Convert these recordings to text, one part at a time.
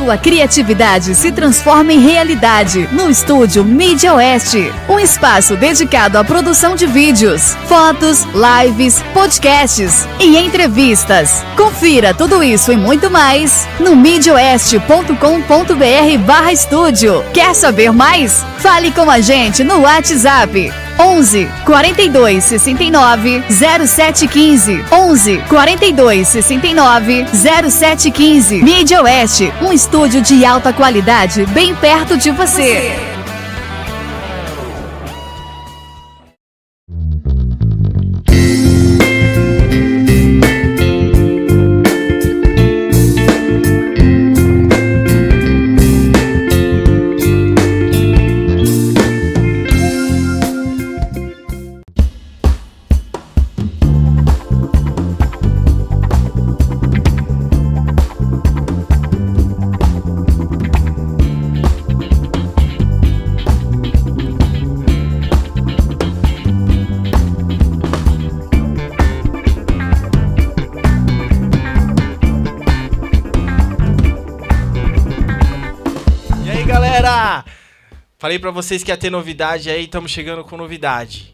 sua criatividade se transforma em realidade no estúdio Mídia Oeste. Um espaço dedicado à produção de vídeos, fotos, lives, podcasts e entrevistas. Confira tudo isso e muito mais no midioeste.com.br/estúdio. Quer saber mais? Fale com a gente no WhatsApp 11 42 69 0715. 11 42 69 0715. Mídia Oeste, um estúdio de alta qualidade bem perto de você. Falei pra vocês que ia ter novidade aí, estamos chegando com novidade.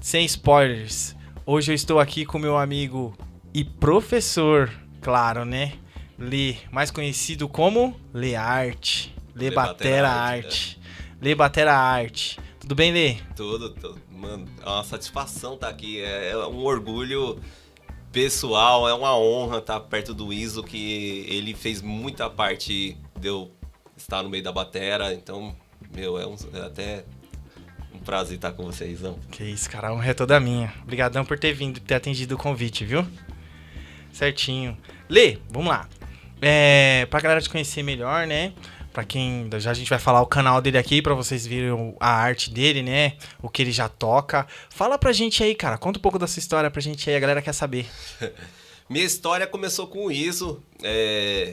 Sem spoilers. Hoje eu estou aqui com meu amigo e professor, claro, né? Lê, mais conhecido como Learte. Lê Batera Arte. Lê Batera Arte. Tudo bem, Lê? Tudo. Mano, é uma satisfação estar aqui. É um orgulho pessoal, é uma honra estar perto do Iso, que ele fez muita parte de eu estar no meio da batera, então... Meu, é até um prazer estar com vocês, não? Que isso, cara, a honra é toda minha. Obrigadão por ter vindo, ter atendido o convite, viu? Certinho. Lê, vamos lá. Pra galera te conhecer melhor, né? Pra quem... Já a gente vai falar o canal dele aqui, pra vocês verem a arte dele, né? O que ele já toca. Fala pra gente aí, cara. Conta um pouco dessa história pra gente aí, a galera quer saber. Minha história começou com o Iso,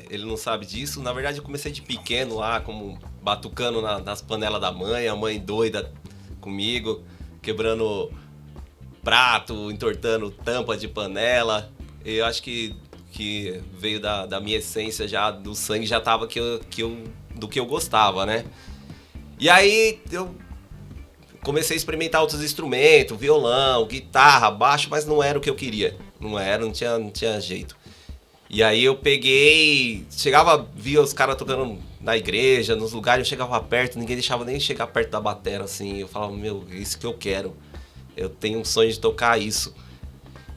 ele não sabe disso. Na verdade, eu comecei de pequeno lá, como batucando nas panelas da mãe, a mãe doida comigo, quebrando prato, entortando tampa de panela. E eu acho que veio da minha essência, já do sangue, já tava do que eu gostava, né? E aí eu comecei a experimentar outros instrumentos, violão, guitarra, baixo, mas não era o que eu queria. Não tinha jeito. E aí eu peguei, via os caras tocando na igreja, nos lugares, eu chegava perto, ninguém deixava nem chegar perto da batera, assim. Eu falava, meu, é isso que eu quero. Eu tenho um sonho de tocar isso.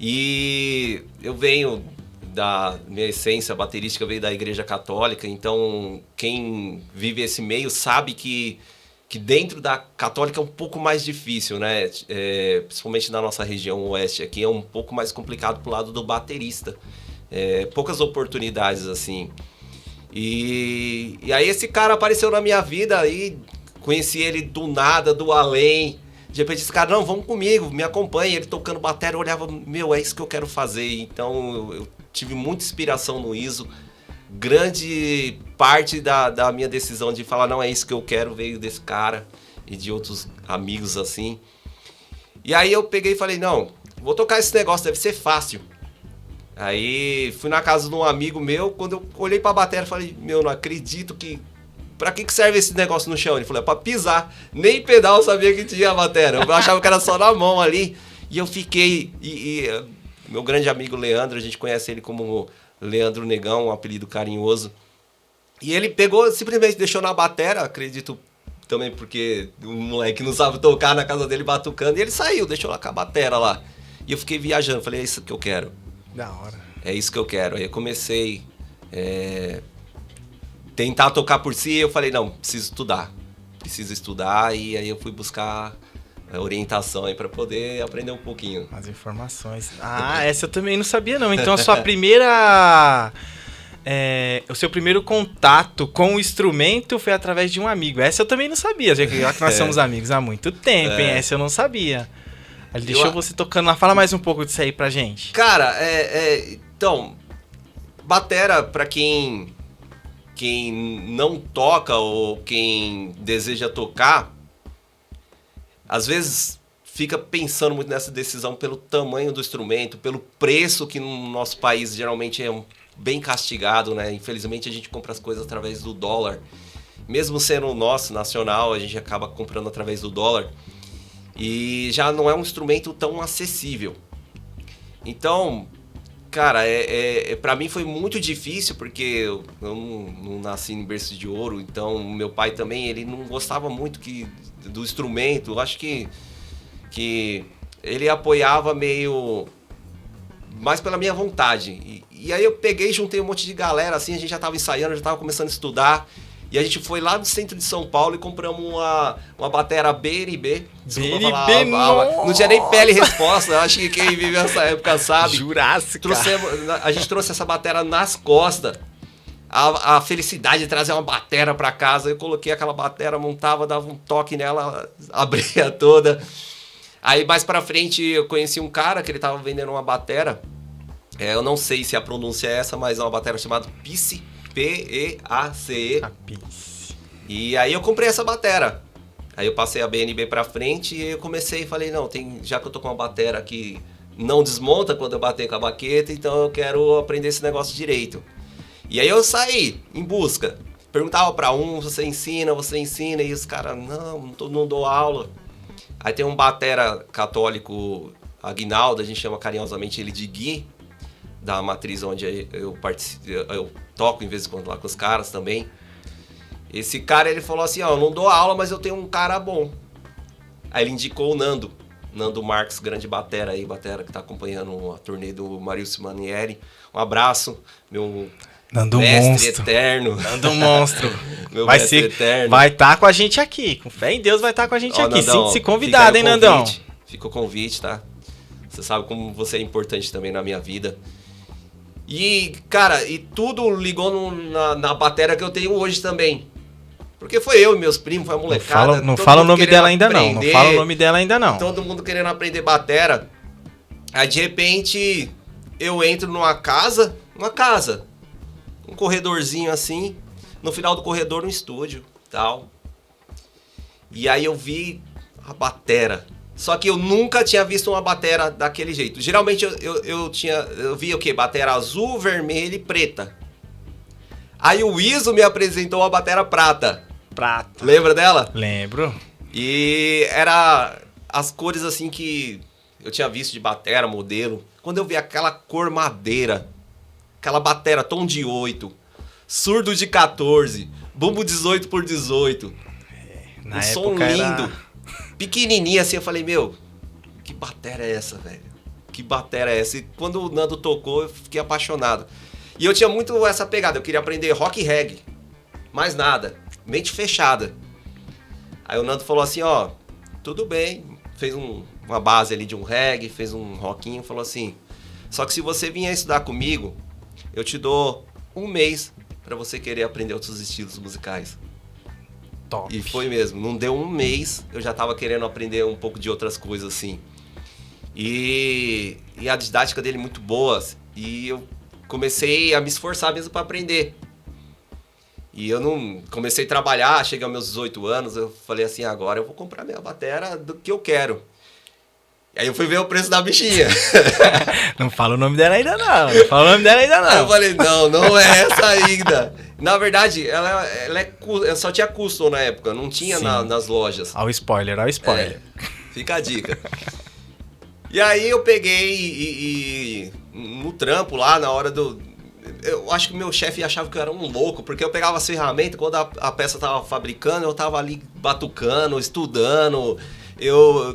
E eu venho da minha essência baterística, veio da igreja católica, então quem vive esse meio sabe que dentro da católica é um pouco mais difícil, né? Principalmente na nossa região oeste aqui, é um pouco mais complicado pro lado do baterista. Poucas oportunidades, assim. E aí esse cara apareceu na minha vida, aí conheci ele do nada, do além. De repente esse cara, não, vamos comigo, me acompanha. Ele tocando bateria, eu olhava, meu, é isso que eu quero fazer. Então eu tive muita inspiração no Iso. Grande parte da minha decisão de falar, não, é isso que eu quero, veio desse cara e de outros amigos assim. E aí eu peguei e falei, não, vou tocar esse negócio, deve ser fácil. Aí fui na casa de um amigo meu, quando eu olhei pra bateria, falei, meu, não acredito que... Pra que serve esse negócio no chão? Ele falou, é pra pisar. Nem pedal eu sabia que tinha a bateria. Eu achava que era só na mão ali. E eu fiquei... meu grande amigo Leandro, a gente conhece ele como... Leandro Negão, um apelido carinhoso. E ele pegou, simplesmente deixou na batera, acredito também porque o moleque não sabe tocar na casa dele batucando. E ele saiu, deixou lá com a batera lá. E eu fiquei viajando, falei, é isso que eu quero. Da hora. É isso que eu quero. Aí eu comecei tentar tocar por si, eu falei, não, preciso estudar. E aí eu fui buscar orientação aí pra poder aprender um pouquinho. As informações. Essa eu também não sabia não. Então a sua primeira... o seu primeiro contato com o instrumento foi através de um amigo. Essa eu também não sabia, já que nós somos amigos há muito tempo, hein? Essa eu não sabia. Ele deixou você tocando lá. Fala mais um pouco disso aí pra gente. Cara, então, batera, pra quem não toca ou quem deseja tocar, às vezes fica pensando muito nessa decisão pelo tamanho do instrumento, pelo preço que no nosso país geralmente é um bem castigado, né? Infelizmente a gente compra as coisas através do dólar. Mesmo sendo nosso, nacional, a gente acaba comprando através do dólar. E já não é um instrumento tão acessível. Então, cara, pra mim foi muito difícil, porque eu não nasci em berço de ouro. Então, meu pai também, ele não gostava muito do instrumento. Eu acho que ele apoiava meio mais pela minha vontade. E aí eu peguei, juntei um monte de galera, assim, a gente já tava ensaiando, já tava começando a estudar. E a gente foi lá no centro de São Paulo e compramos uma batera BNB. Desculpa falar, não tinha nem pele e resposta. Eu acho que quem vive essa época sabe. Jurássica. A gente trouxe essa batera nas costas. A felicidade de trazer uma batera pra casa. Eu coloquei aquela batera, montava, dava um toque nela, abria toda. Aí mais pra frente eu conheci um cara que ele tava vendendo uma batera. Eu não sei se a pronúncia é essa, mas é uma batera chamada Peace. P-E-A-C-E. E aí eu comprei essa batera. Aí eu passei a BNB pra frente e eu comecei e falei, não, já que eu tô com uma batera que não desmonta quando eu bater com a baqueta, então eu quero aprender esse negócio direito. E aí eu saí em busca. Perguntava pra você ensina, e os caras, não dou aula. Aí tem um batera católico, Aguinaldo, a gente chama carinhosamente ele de Gui, da matriz onde eu toco em vez em quando lá com os caras também. Esse cara, ele falou assim, eu não dou aula, mas eu tenho um cara bom. Aí ele indicou o Nando Marques, grande batera que tá acompanhando a turnê do Marilson Manieri. Um abraço, meu Nando mestre monstro. eterno. Nando monstro. Meu mestre eterno. Vai estar com a gente aqui, com fé em Deus vai estar com a gente aqui. Nandão, Sinta-se convidado, hein, Nandão? Fica o convite, tá? Você sabe como você é importante também na minha vida. E, cara, tudo ligou na batera que eu tenho hoje também. Porque foi eu e meus primos, foi a molecada. Não fala o nome dela ainda não. Não fala o nome dela ainda não. Todo mundo querendo aprender batera. Aí, de repente, eu entro numa casa, um corredorzinho assim. No final do corredor, um estúdio, tal. E aí eu vi a batera. Só que eu nunca tinha visto uma batera daquele jeito. Geralmente eu via o quê? Batera azul, vermelha e preta. Aí o Iso me apresentou uma batera prata. Lembra dela? Lembro. E era as cores assim que eu tinha visto de batera, modelo. Quando eu vi aquela cor madeira, aquela batera tom de 8, surdo de 14, bumbo 18x18. Na um som lindo. Pequenininha assim, eu falei, que batera é essa, velho? Que batera é essa? E quando o Nando tocou, eu fiquei apaixonado. E eu tinha muito essa pegada, eu queria aprender rock e reggae. Mais nada, mente fechada. Aí o Nando falou assim, tudo bem. Fez uma base ali de um reggae, fez um rockinho, falou assim, só que se você vier estudar comigo, eu te dou 1 mês pra você querer aprender outros estilos musicais. Top. E foi mesmo, não deu 1 mês, eu já tava querendo aprender um pouco de outras coisas assim. E a didática dele muito boa, e eu comecei a me esforçar mesmo para aprender. E eu não comecei a trabalhar, cheguei aos meus 18 anos, eu falei assim, agora eu vou comprar minha batera do que eu quero. E aí eu fui ver o preço da bichinha. Não fala o nome dela ainda não. Aí eu falei, não é essa ainda. Na verdade, ela só tinha custom na época, não tinha nas lojas. Ao spoiler. Fica a dica. E aí eu peguei e no trampo lá, na hora do... Eu acho que o meu chefe achava que eu era um louco, porque eu pegava as ferramentas, quando a peça tava fabricando, eu tava ali batucando, estudando.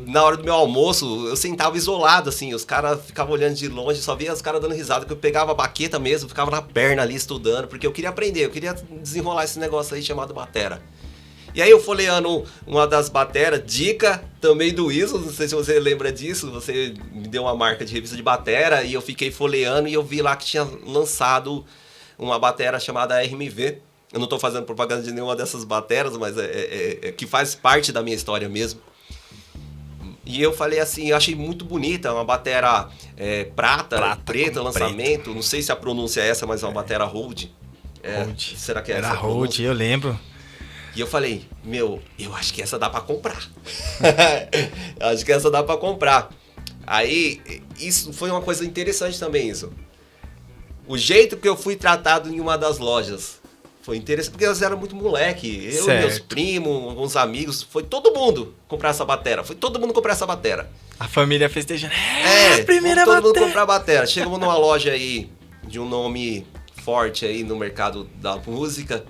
Na hora do meu almoço, eu sentava isolado, assim, os caras ficavam olhando de longe, só via os caras dando risada, que eu pegava a baqueta mesmo, ficava na perna ali estudando, porque eu queria aprender, eu queria desenrolar esse negócio aí chamado batera. E aí eu folheando uma das bateras, dica também do Iso, não sei se você lembra disso, você me deu uma marca de revista de batera, e eu fiquei folheando e eu vi lá que tinha lançado uma batera chamada RMV. Eu não tô fazendo propaganda de nenhuma dessas bateras, mas que faz parte da minha história mesmo. E eu falei assim, eu achei muito bonita, uma batera preta, lançamento, não sei se a pronúncia é essa, mas é uma batera Rode. Rode. Será que é essa? Era Rode, eu lembro. E eu falei, eu acho que essa dá pra comprar. Acho que essa dá pra comprar. Aí, isso foi uma coisa interessante também, isso. o jeito que eu fui tratado em uma das lojas foi interessante, porque elas eram muito moleque. Eu, Certo. meus primos, alguns amigos, foi todo mundo comprar essa batera. Foi todo mundo comprar essa batera. A família festejando. Primeira todo mundo comprar batera. Chegamos numa loja aí de um nome forte aí no mercado da música.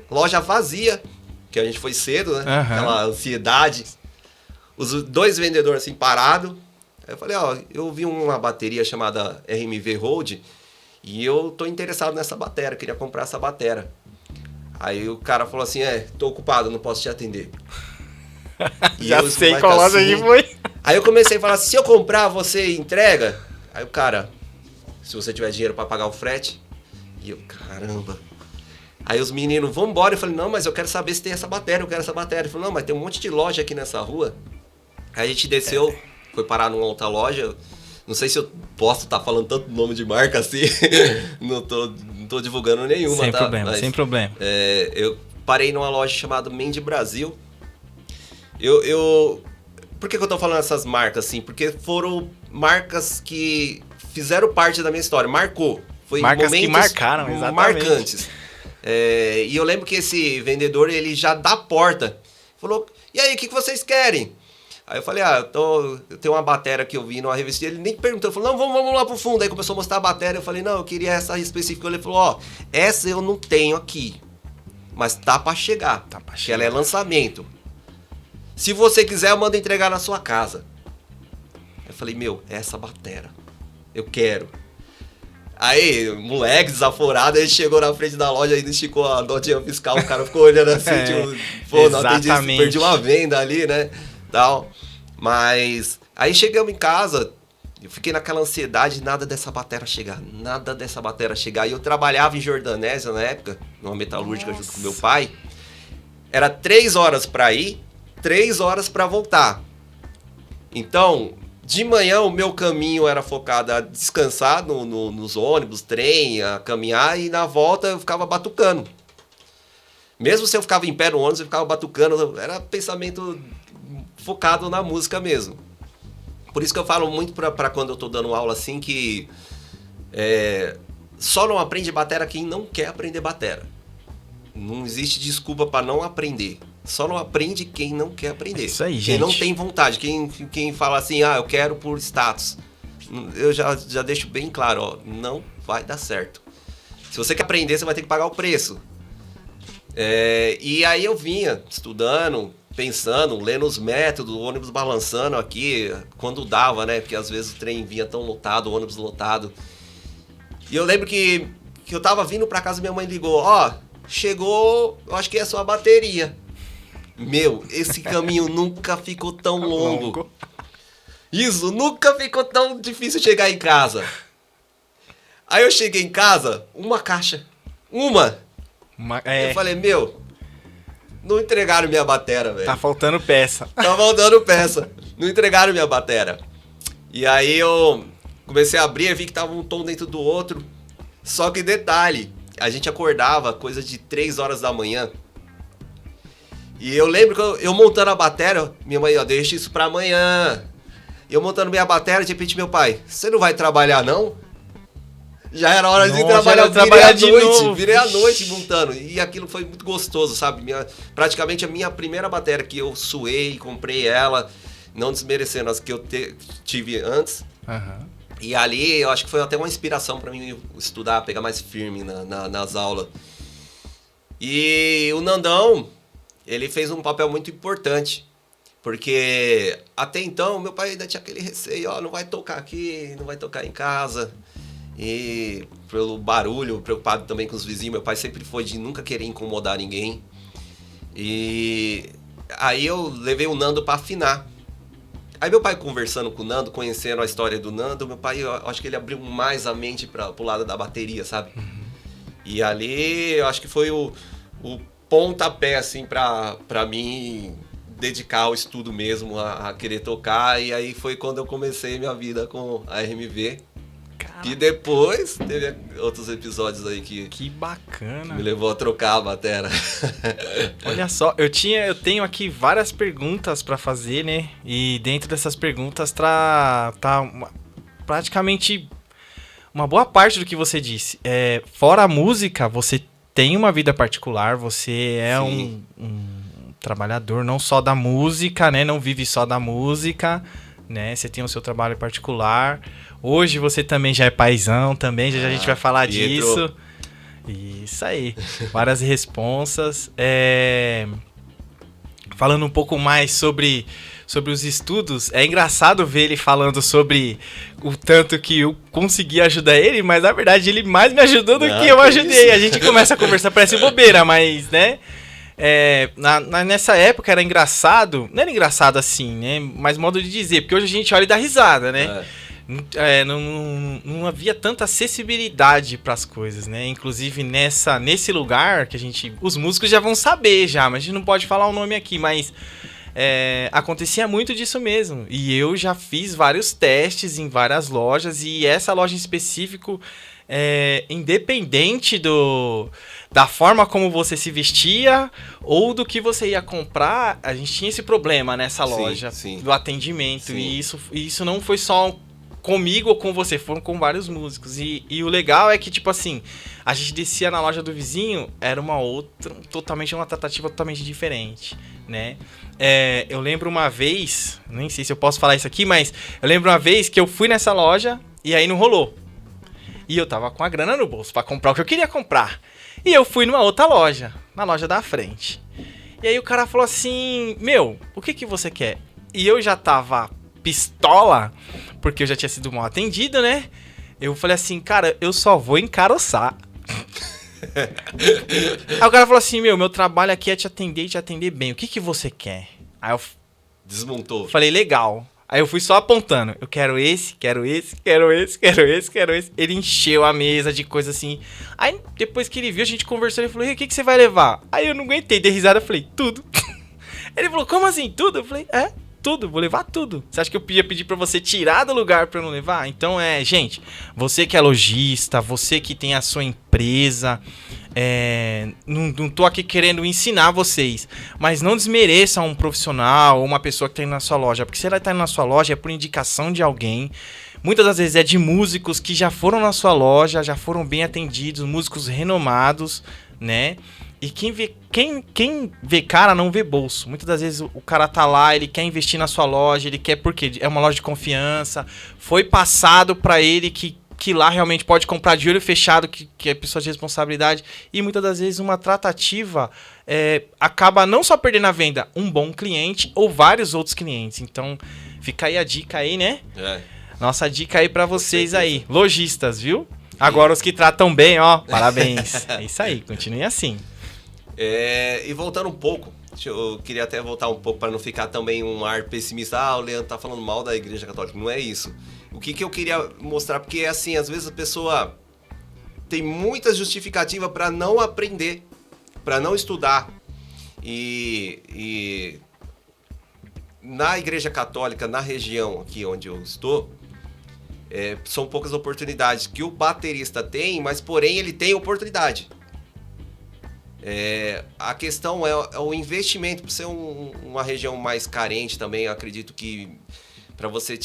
Loja vazia, que a gente foi cedo, né? Aham. Aquela ansiedade. Os dois vendedores assim parados. Aí eu falei, ó, eu vi uma bateria chamada RMV Road e eu tô interessado nessa batera, queria comprar essa batera. Aí o cara falou assim, tô ocupado, não posso te atender. E Já eu, sei moleque, qual loja assim, aí foi. Aí eu comecei a falar, se eu comprar, você entrega? Aí o cara, se você tiver dinheiro pra pagar o frete. E eu, caramba. Aí os meninos, vamos embora. Eu falei, não, mas eu quero saber se tem essa bateria, eu quero essa bateria. Ele falou, não, mas tem um monte de loja aqui nessa rua. Aí a gente desceu, foi parar numa outra loja. Não sei se eu posso estar falando tanto nome de marca assim. não tô divulgando nenhuma, Sem tá? problema, Mas, sem problema. eu parei numa loja chamada Mende Brasil. Por que eu tô falando essas marcas assim? Porque foram marcas que fizeram parte da minha história, marcou. Foi Marcas que momentos marcaram, exatamente. marcantes. E eu lembro que esse vendedor, ele já da porta falou, e aí, o que vocês querem? Aí eu falei, eu tenho uma bateria que eu vi numa revista. Ele nem perguntou, ele falou, não, vamos lá pro fundo. Aí começou a mostrar a bateria, eu falei, não, eu queria essa específica. Ele falou, essa eu não tenho aqui, mas tá pra chegar, que ela é lançamento. Se você quiser, eu mando entregar na sua casa. Eu falei, essa bateria, eu quero. Aí, moleque desaforado, ele chegou na frente da loja, ainda esticou a notinha fiscal, o cara ficou olhando assim, não atendi, perdi uma venda ali, né, tal. Mas, aí chegamos em casa, eu fiquei naquela ansiedade, nada dessa bateria chegar. E eu trabalhava em Jordanésia na época, numa metalúrgica junto com meu pai. Era 3 horas pra ir, 3 horas pra voltar. Então, de manhã o meu caminho era focado a descansar nos ônibus, trem, a caminhar, e na volta eu ficava batucando. Mesmo se eu ficava em pé no ônibus, eu ficava batucando, era pensamento focado na música mesmo. Por isso que eu falo muito pra quando eu tô dando aula assim, que só não aprende batera quem não quer aprender batera. Não existe desculpa pra não aprender. Só não aprende quem não quer aprender. Isso aí, quem gente. não tem vontade. Quem fala assim, eu quero por status. Eu já deixo bem claro, não vai dar certo. Se você quer aprender, você vai ter que pagar o preço. E aí eu vinha estudando, pensando, lendo os métodos, o ônibus balançando aqui, quando dava, né? Porque às vezes o trem vinha tão lotado, o ônibus lotado. E eu lembro que eu tava vindo pra casa e minha mãe ligou, chegou, eu acho que é a sua bateria. Esse caminho nunca ficou tão longo. Isso, nunca ficou tão difícil chegar em casa. Aí eu cheguei em casa, uma caixa. Eu falei, não entregaram minha bateria, velho. Tá faltando peça. Tá faltando peça. Não entregaram minha bateria. E aí eu comecei a abrir e vi que tava um tom dentro do outro. Só que detalhe, a gente acordava coisa de 3 horas da manhã. E eu lembro que eu montando a bateria, minha mãe, deixa isso pra amanhã. Eu montando minha bateria, de repente meu pai, você não vai trabalhar não? Já era hora de trabalhar, virei à noite montando. E aquilo foi muito gostoso, sabe? Praticamente a minha primeira bateria que eu suei, comprei ela, não desmerecendo as que eu tive antes. Uhum. E ali eu acho que foi até uma inspiração pra mim estudar, pegar mais firme nas aulas. E o Nandão, ele fez um papel muito importante. Porque até então meu pai ainda tinha aquele receio, não vai tocar aqui, não vai tocar em casa. E pelo barulho, preocupado também com os vizinhos, meu pai sempre foi de nunca querer incomodar ninguém. E aí eu levei o Nando pra afinar. Aí meu pai conversando com o Nando, conhecendo a história do Nando, meu pai, eu acho que ele abriu mais a mente pro lado da bateria, sabe? Uhum. E ali eu acho que foi o pontapé, assim, pra mim dedicar ao estudo mesmo, a querer tocar. E aí foi quando eu comecei minha vida com a RMV. E depois teve outros episódios aí que bacana. Me levou a trocar a bateria. Olha só, eu tenho aqui várias perguntas pra fazer, né? E dentro dessas perguntas tá praticamente uma boa parte do que você disse. Fora a música, você tem uma vida particular, você é um trabalhador não só da música, né? Não vive só da música, né? Você tem o seu trabalho particular. Hoje você também já é paizão, também, já a gente vai falar disso. Isso aí. Várias responsas. Falando um pouco mais sobre os estudos, é engraçado ver ele falando sobre o tanto que eu consegui ajudar ele, mas na verdade ele mais me ajudou do que eu ajudei. A gente começa a conversar, parece bobeira, mas, né? Nessa época era engraçado, não era engraçado assim, né? Mas modo de dizer, porque hoje a gente olha e dá risada, né? Não havia tanta acessibilidade para as coisas, né? Inclusive nesse lugar que os músicos já vão saber já, mas a gente não pode falar o nome aqui, mas acontecia muito disso mesmo. E eu já fiz vários testes em várias lojas, e essa loja em específico, independente da forma como você se vestia ou do que você ia comprar, a gente tinha esse problema nessa loja, do atendimento. Sim. E isso não foi só comigo ou com você, foram com vários músicos. E o legal é que, tipo assim, a gente descia na loja do vizinho, era uma tratativa totalmente diferente, né? Eu lembro uma vez, nem sei se eu posso falar isso aqui, mas eu lembro uma vez que eu fui nessa loja e aí não rolou. E eu tava com a grana no bolso pra comprar o que eu queria comprar. E eu fui numa outra loja, na loja da frente. E aí o cara falou assim, o que você quer? E eu já tava pistola, porque eu já tinha sido mal atendido, né? Eu falei assim, cara, eu só vou encaroçar. Aí o cara falou assim, meu trabalho aqui é te atender bem. O que você quer? Aí eu desmontou. Falei, legal. Aí eu fui só apontando. Eu quero esse, quero esse, quero esse, quero esse, quero esse. Ele encheu a mesa de coisa assim. Aí depois que ele viu, a gente conversou, ele falou, e o que você vai levar? Aí eu não aguentei, dei risada, eu falei, tudo. Ele falou, como assim, tudo? Eu falei, tudo, vou levar tudo. Você acha que eu ia pedir pra você tirar do lugar pra eu não levar? Então gente, você que é lojista, você que tem a sua empresa, não tô aqui querendo ensinar vocês, mas não desmereça um profissional ou uma pessoa que tá indo na sua loja, porque se ela tá indo na sua loja é por indicação de alguém. Muitas das vezes é de músicos que já foram na sua loja, já foram bem atendidos, músicos renomados, né? E quem vê cara não vê bolso. Muitas das vezes o cara tá lá, ele quer investir na sua loja, ele quer porque é uma loja de confiança. Foi passado pra ele que lá realmente pode comprar de olho fechado, que é pessoa de responsabilidade. E muitas das vezes uma tratativa acaba não só perdendo a venda, um bom cliente ou vários outros clientes. Então fica aí a dica aí, né? Nossa dica aí pra vocês aí, lojistas, viu? Agora os que tratam bem, ó, parabéns. É isso aí, continue assim. E voltando um pouco, eu queria até voltar um pouco para não ficar também um ar pessimista. O Leandro tá falando mal da Igreja Católica. Não é isso. O que eu queria mostrar, porque assim, às vezes a pessoa tem muita justificativa para não aprender, para não estudar. E na Igreja Católica, na região aqui onde eu estou, são poucas oportunidades que o baterista tem, mas porém ele tem oportunidade. A questão é o investimento. Por ser uma região mais carente também, eu acredito que para você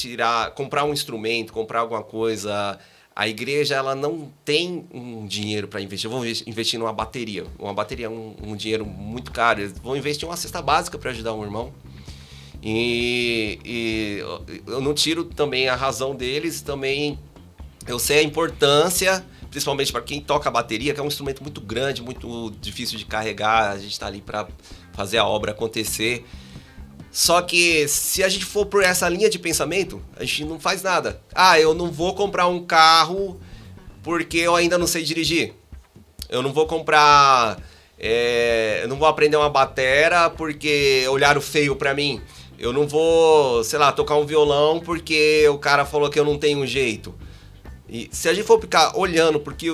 comprar um instrumento, comprar alguma coisa, a igreja ela não tem um dinheiro para investir. Eu vou investir numa bateria. Uma bateria é um dinheiro muito caro. Eles vão investir em uma cesta básica para ajudar um irmão. E eu não tiro também a razão deles. Também eu sei a importância, principalmente para quem toca a bateria, que é um instrumento muito grande, muito difícil de carregar. A gente está ali para fazer a obra acontecer. Só que se a gente for por essa linha de pensamento, a gente não faz nada. Eu não vou comprar um carro porque eu ainda não sei dirigir. Eu não vou comprar... eu não vou aprender uma batera porque olharam feio para mim. Eu não vou, sei lá, tocar um violão porque o cara falou que eu não tenho jeito. E se a gente for ficar olhando porque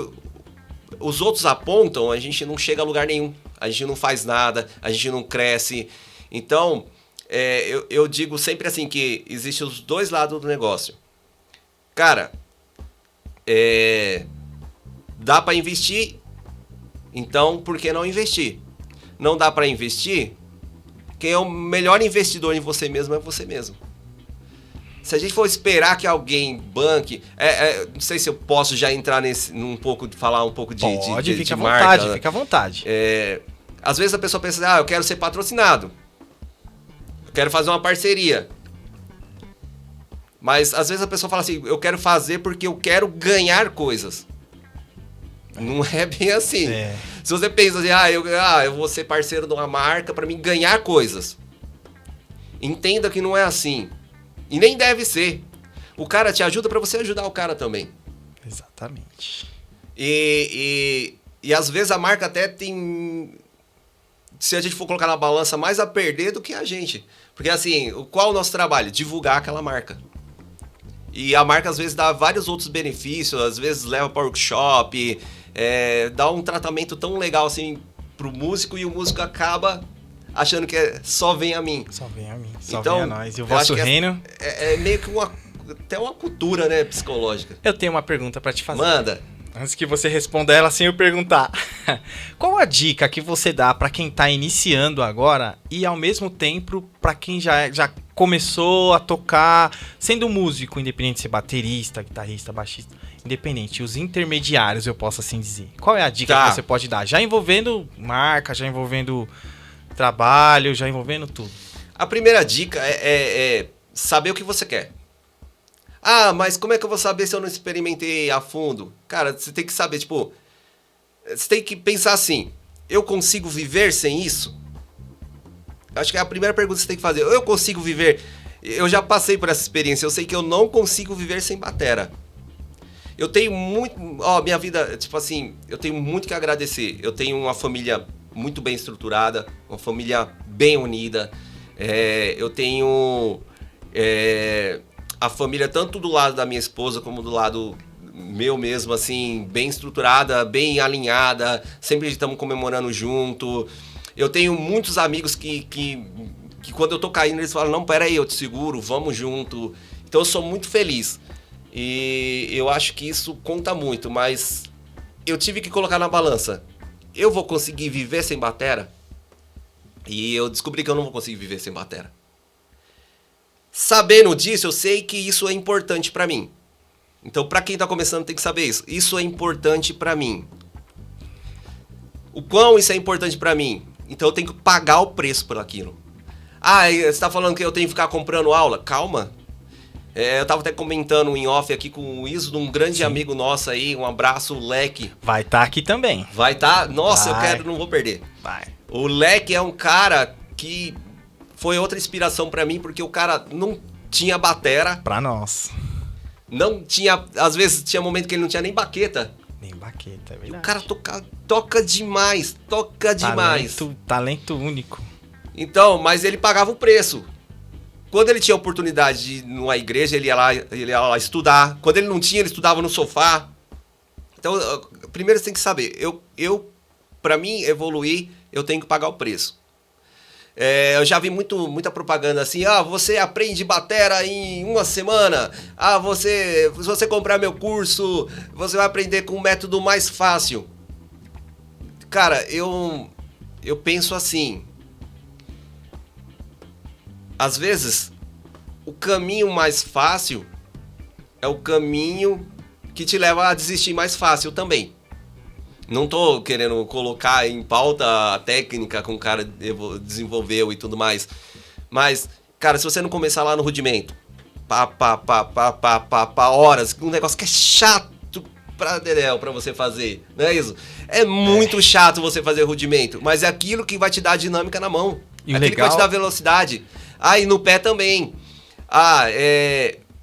os outros apontam, a gente não chega a lugar nenhum. A gente não faz nada, a gente não cresce. Então, eu digo sempre assim que existem os dois lados do negócio. Cara, dá para investir, então por que não investir? Não dá para investir? Quem é o melhor investidor em você mesmo é você mesmo. Se a gente for esperar que alguém banque... não sei se eu posso já entrar falar um pouco de fica à marca. vontade, fica à vontade. Às vezes a pessoa pensa, eu quero ser patrocinado. Eu quero fazer uma parceria. Mas às vezes a pessoa fala assim, eu quero fazer porque eu quero ganhar coisas. Não é bem assim. Se você pensa assim, eu vou ser parceiro de uma marca para mim ganhar coisas. Entenda que não é assim. E nem deve ser. O cara te ajuda para você ajudar o cara também. Exatamente. E às vezes a marca até tem... Se a gente for colocar na balança, mais a perder do que a gente. Porque assim, qual é o nosso trabalho? Divulgar aquela marca. E a marca às vezes dá vários outros benefícios, às vezes leva para workshop, dá um tratamento tão legal assim pro músico e o músico acaba achando que só vem a mim. Só vem a mim, só então, vem a nós. E o vosso reino... É meio que até uma cultura, né, psicológica. Eu tenho uma pergunta para te fazer. Manda. Antes que você responda ela sem eu perguntar. Qual a dica que você dá para quem tá iniciando agora e ao mesmo tempo para quem já começou a tocar, sendo músico, independente de ser baterista, guitarrista, baixista, independente, os intermediários, eu posso assim dizer. Qual é a dica que você pode dar? Já envolvendo marca, já envolvendo trabalho, já envolvendo tudo. A primeira dica é saber o que você quer. Mas como é que eu vou saber se eu não experimentei a fundo? Cara, você tem que saber, você tem que pensar assim, eu consigo viver sem isso? Acho que é a primeira pergunta que você tem que fazer. Eu consigo viver? Eu já passei por essa experiência, eu sei que eu não consigo viver sem batera. Eu tenho muito... minha vida, eu tenho muito que agradecer. Eu tenho uma família muito bem estruturada, uma família bem unida. Eu tenho... a família, tanto do lado da minha esposa, como do lado meu mesmo, assim, bem estruturada, bem alinhada, sempre estamos comemorando junto. Eu tenho muitos amigos que quando eu tô caindo, eles falam, não, peraí, eu te seguro, vamos junto. Então eu sou muito feliz. E eu acho que isso conta muito, mas eu tive que colocar na balança. Eu vou conseguir viver sem batera? E eu descobri que eu não vou conseguir viver sem batera. Sabendo disso, eu sei que isso é importante pra mim. Então, pra quem tá começando, tem que saber isso. Isso é importante pra mim. O quão isso é importante pra mim? Então, eu tenho que pagar o preço por aquilo. Você tá falando que eu tenho que ficar comprando aula? Calma. Eu tava até comentando em off aqui com o Iso, de um grande amigo nosso aí. Um abraço, o Leque. Vai estar aqui também. Vai estar? Nossa, eu quero, não vou perder. Vai. O Leque é um cara que... foi outra inspiração pra mim, porque o cara não tinha batera. Pra nós. Não tinha... Às vezes tinha momento que ele não tinha nem baqueta. Nem baqueta, é verdade. E o cara toca demais. Toca demais. Talento único. Então, mas ele pagava o preço. Quando ele tinha oportunidade de ir numa igreja, ele ia lá estudar. Quando ele não tinha, ele estudava no sofá. Então, primeiro você tem que saber. Pra mim evoluir, eu tenho que pagar o preço. Eu já vi muita propaganda assim, você aprende batera em uma semana, se você comprar meu curso, você vai aprender com um método mais fácil. Cara, eu penso assim, às vezes, o caminho mais fácil é o caminho que te leva a desistir mais fácil também. Não tô querendo colocar em pauta a técnica que o cara desenvolveu e tudo mais. Mas, cara, se você não começar lá no rudimento, horas, um negócio que é chato pra você fazer, não é isso? É muito chato você fazer rudimento, mas é aquilo que vai te dar a dinâmica na mão. É aquilo que vai te dar velocidade. E no pé também.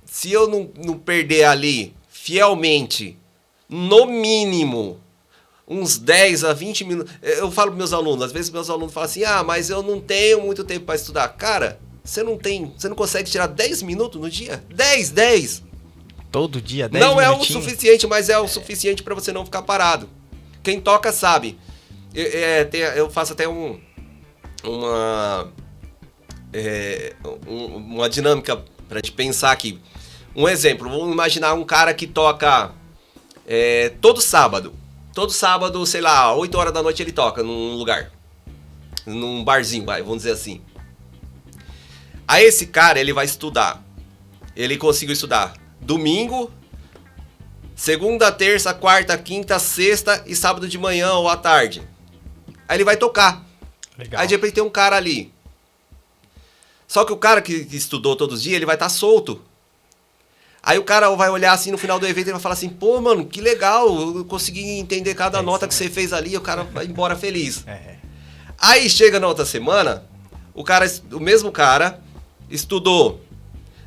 Se eu não perder ali, fielmente, no mínimo... uns 10 a 20 minutos. Eu falo para meus alunos, às vezes meus alunos falam assim, mas eu não tenho muito tempo para estudar. Cara, você não consegue tirar 10 minutos no dia? 10. Todo dia, 10 não minutinhos? É o suficiente, mas é o suficiente para você não ficar parado. Quem toca sabe. Eu faço até uma dinâmica para gente pensar aqui. Um exemplo, vamos imaginar um cara que toca todo sábado. Todo sábado, sei lá, 8 horas da noite ele toca num lugar. Num barzinho, vamos dizer assim. Aí esse cara, ele vai estudar. ele conseguiu estudar domingo, segunda, terça, quarta, quinta, sexta e sábado de manhã ou à tarde. Aí ele vai tocar. Legal. Aí de repente tem um cara ali. Só que o cara que estudou todos os dias, ele vai estar solto. Aí o cara vai olhar assim no final do evento e vai falar assim, pô, mano, que legal, eu consegui entender cada nota que você fez ali, o cara vai embora feliz. Aí chega na outra semana, o mesmo cara estudou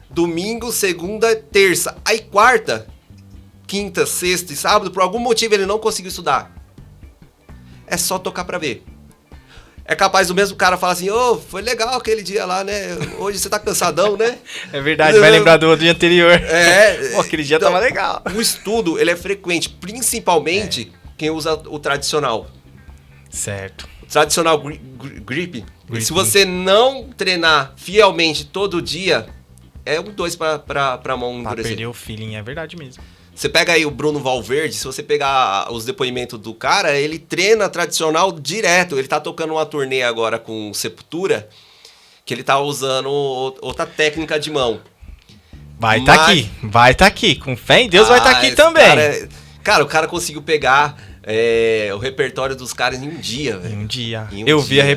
domingo, segunda, terça. Aí quarta, quinta, sexta e sábado, por algum motivo ele não conseguiu estudar. É só tocar pra ver. É capaz do mesmo cara falar assim, ô, foi legal aquele dia lá, né? Hoje você tá cansadão, né? É verdade, vai lembrar do dia anterior. Pô, aquele dia então, tava legal. O estudo, ele é frequente, principalmente quem usa o tradicional. Certo. O tradicional grip. Se você não treinar fielmente todo dia, é um 2 pra mão endurecer. Perder o feeling, é verdade mesmo. Você pega aí o Bruno Valverde, se você pegar os depoimentos do cara, ele treina tradicional direto. Ele tá tocando uma turnê agora com Sepultura, que ele tá usando outra técnica de mão. Vai tá aqui. Com fé em Deus vai tá aqui também. Cara, o cara conseguiu pegar o repertório dos caras em um dia, velho. Em um dia.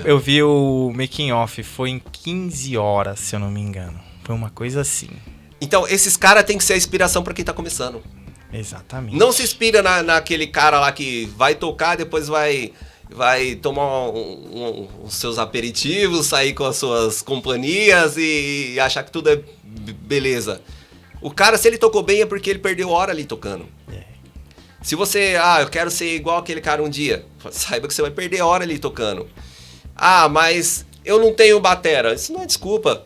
Eu vi o making off, foi em 15 horas, se eu não me engano. Foi uma coisa assim. Então, esses caras têm que ser a inspiração pra quem tá começando. Exatamente. Não se inspira naquele cara lá que vai tocar, depois vai tomar os seus aperitivos, sair com as suas companhias e achar que tudo é beleza. O cara, se ele tocou bem, é porque ele perdeu hora ali tocando. Se você, eu quero ser igual aquele cara um dia, saiba que você vai perder hora ali tocando. Mas eu não tenho batera. Isso não é desculpa.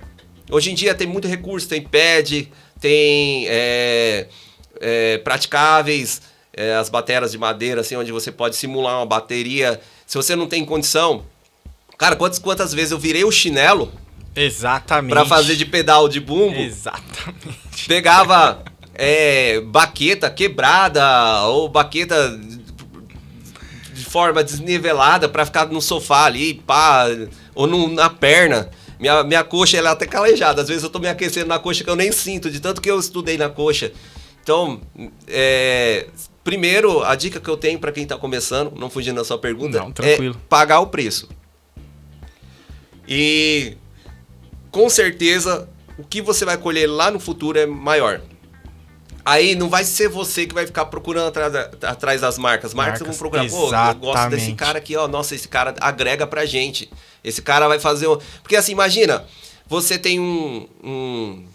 Hoje em dia tem muito recurso, tem pad, tem praticáveis, as bateras de madeira, assim, onde você pode simular uma bateria. Se você não tem condição... Cara, quantas vezes eu virei o chinelo... Exatamente. Pra fazer de pedal de bumbo. Exatamente. Pegava baqueta quebrada ou baqueta de forma desnivelada pra ficar no sofá ali, pá, ou na perna. Minha coxa, ela é até calejada. Às vezes eu tô me aquecendo na coxa que eu nem sinto, de tanto que eu estudei na coxa. Então, primeiro, a dica que eu tenho pra quem tá começando, não fugindo da sua pergunta, tranquilo. É pagar o preço. E, com certeza, o que você vai colher lá no futuro é maior. Aí não vai ser você que vai ficar procurando atrás das marcas. Marcas vão procurar, eu gosto desse cara aqui, nossa, esse cara agrega pra gente. Esse cara vai fazer... Porque assim, imagina, você tem um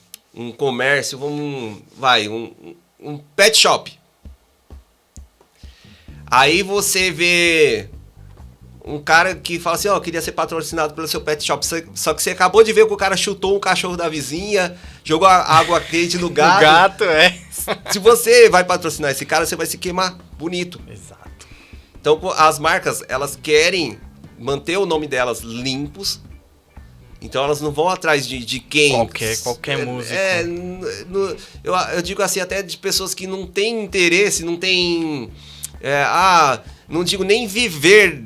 comércio, um pet shop. Aí você vê um cara que fala assim, queria ser patrocinado pelo seu pet shop. Só que você acabou de ver que o cara chutou um cachorro da vizinha, jogou água quente no gato. O gato, Se você vai patrocinar esse cara, você vai se queimar bonito. Exato. Então, as marcas, elas querem manter o nome delas limpos. Então, elas não vão atrás de quem... Qualquer música. Eu digo assim, até de pessoas que não têm interesse, não têm... não digo nem viver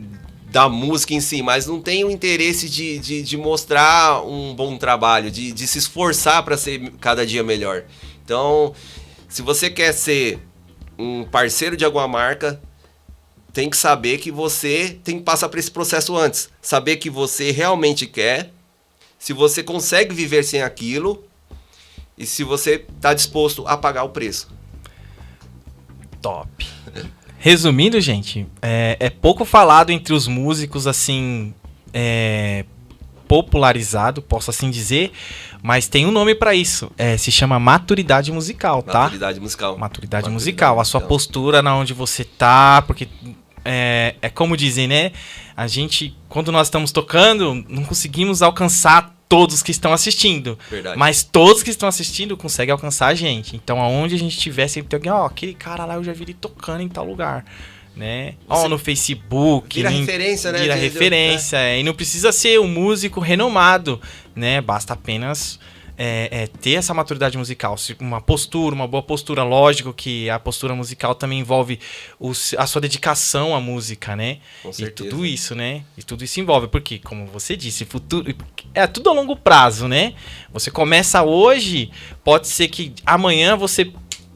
da música em si, mas não tem o interesse de mostrar um bom trabalho, de se esforçar para ser cada dia melhor. Então, se você quer ser um parceiro de alguma marca, tem que saber que você tem que passar por esse processo antes. Saber que você realmente quer, se você consegue viver sem aquilo e se você está disposto a pagar o preço. Top. Resumindo, gente, é pouco falado entre os músicos, assim, popularizado, posso assim dizer, mas tem um nome pra isso, se chama maturidade musical, tá? Maturidade musical. Maturidade musical, a sua postura na onde você tá, porque é como dizem, né? A gente, quando nós estamos tocando, não conseguimos alcançar todos que estão assistindo. Verdade. Mas todos que estão assistindo conseguem alcançar a gente. Então, aonde a gente estiver, sempre tem alguém, aquele cara lá eu já vi ele tocando em tal lugar, né? No Facebook. Vira referência, né? Vira referência. E não precisa ser um músico renomado, né? Basta apenas ter essa maturidade musical, uma boa postura, lógico que a postura musical também envolve a sua dedicação à música, né? Com certeza. E tudo isso, né? E tudo isso envolve, porque, como você disse, futuro é tudo a longo prazo, né? Você começa hoje, pode ser que amanhã você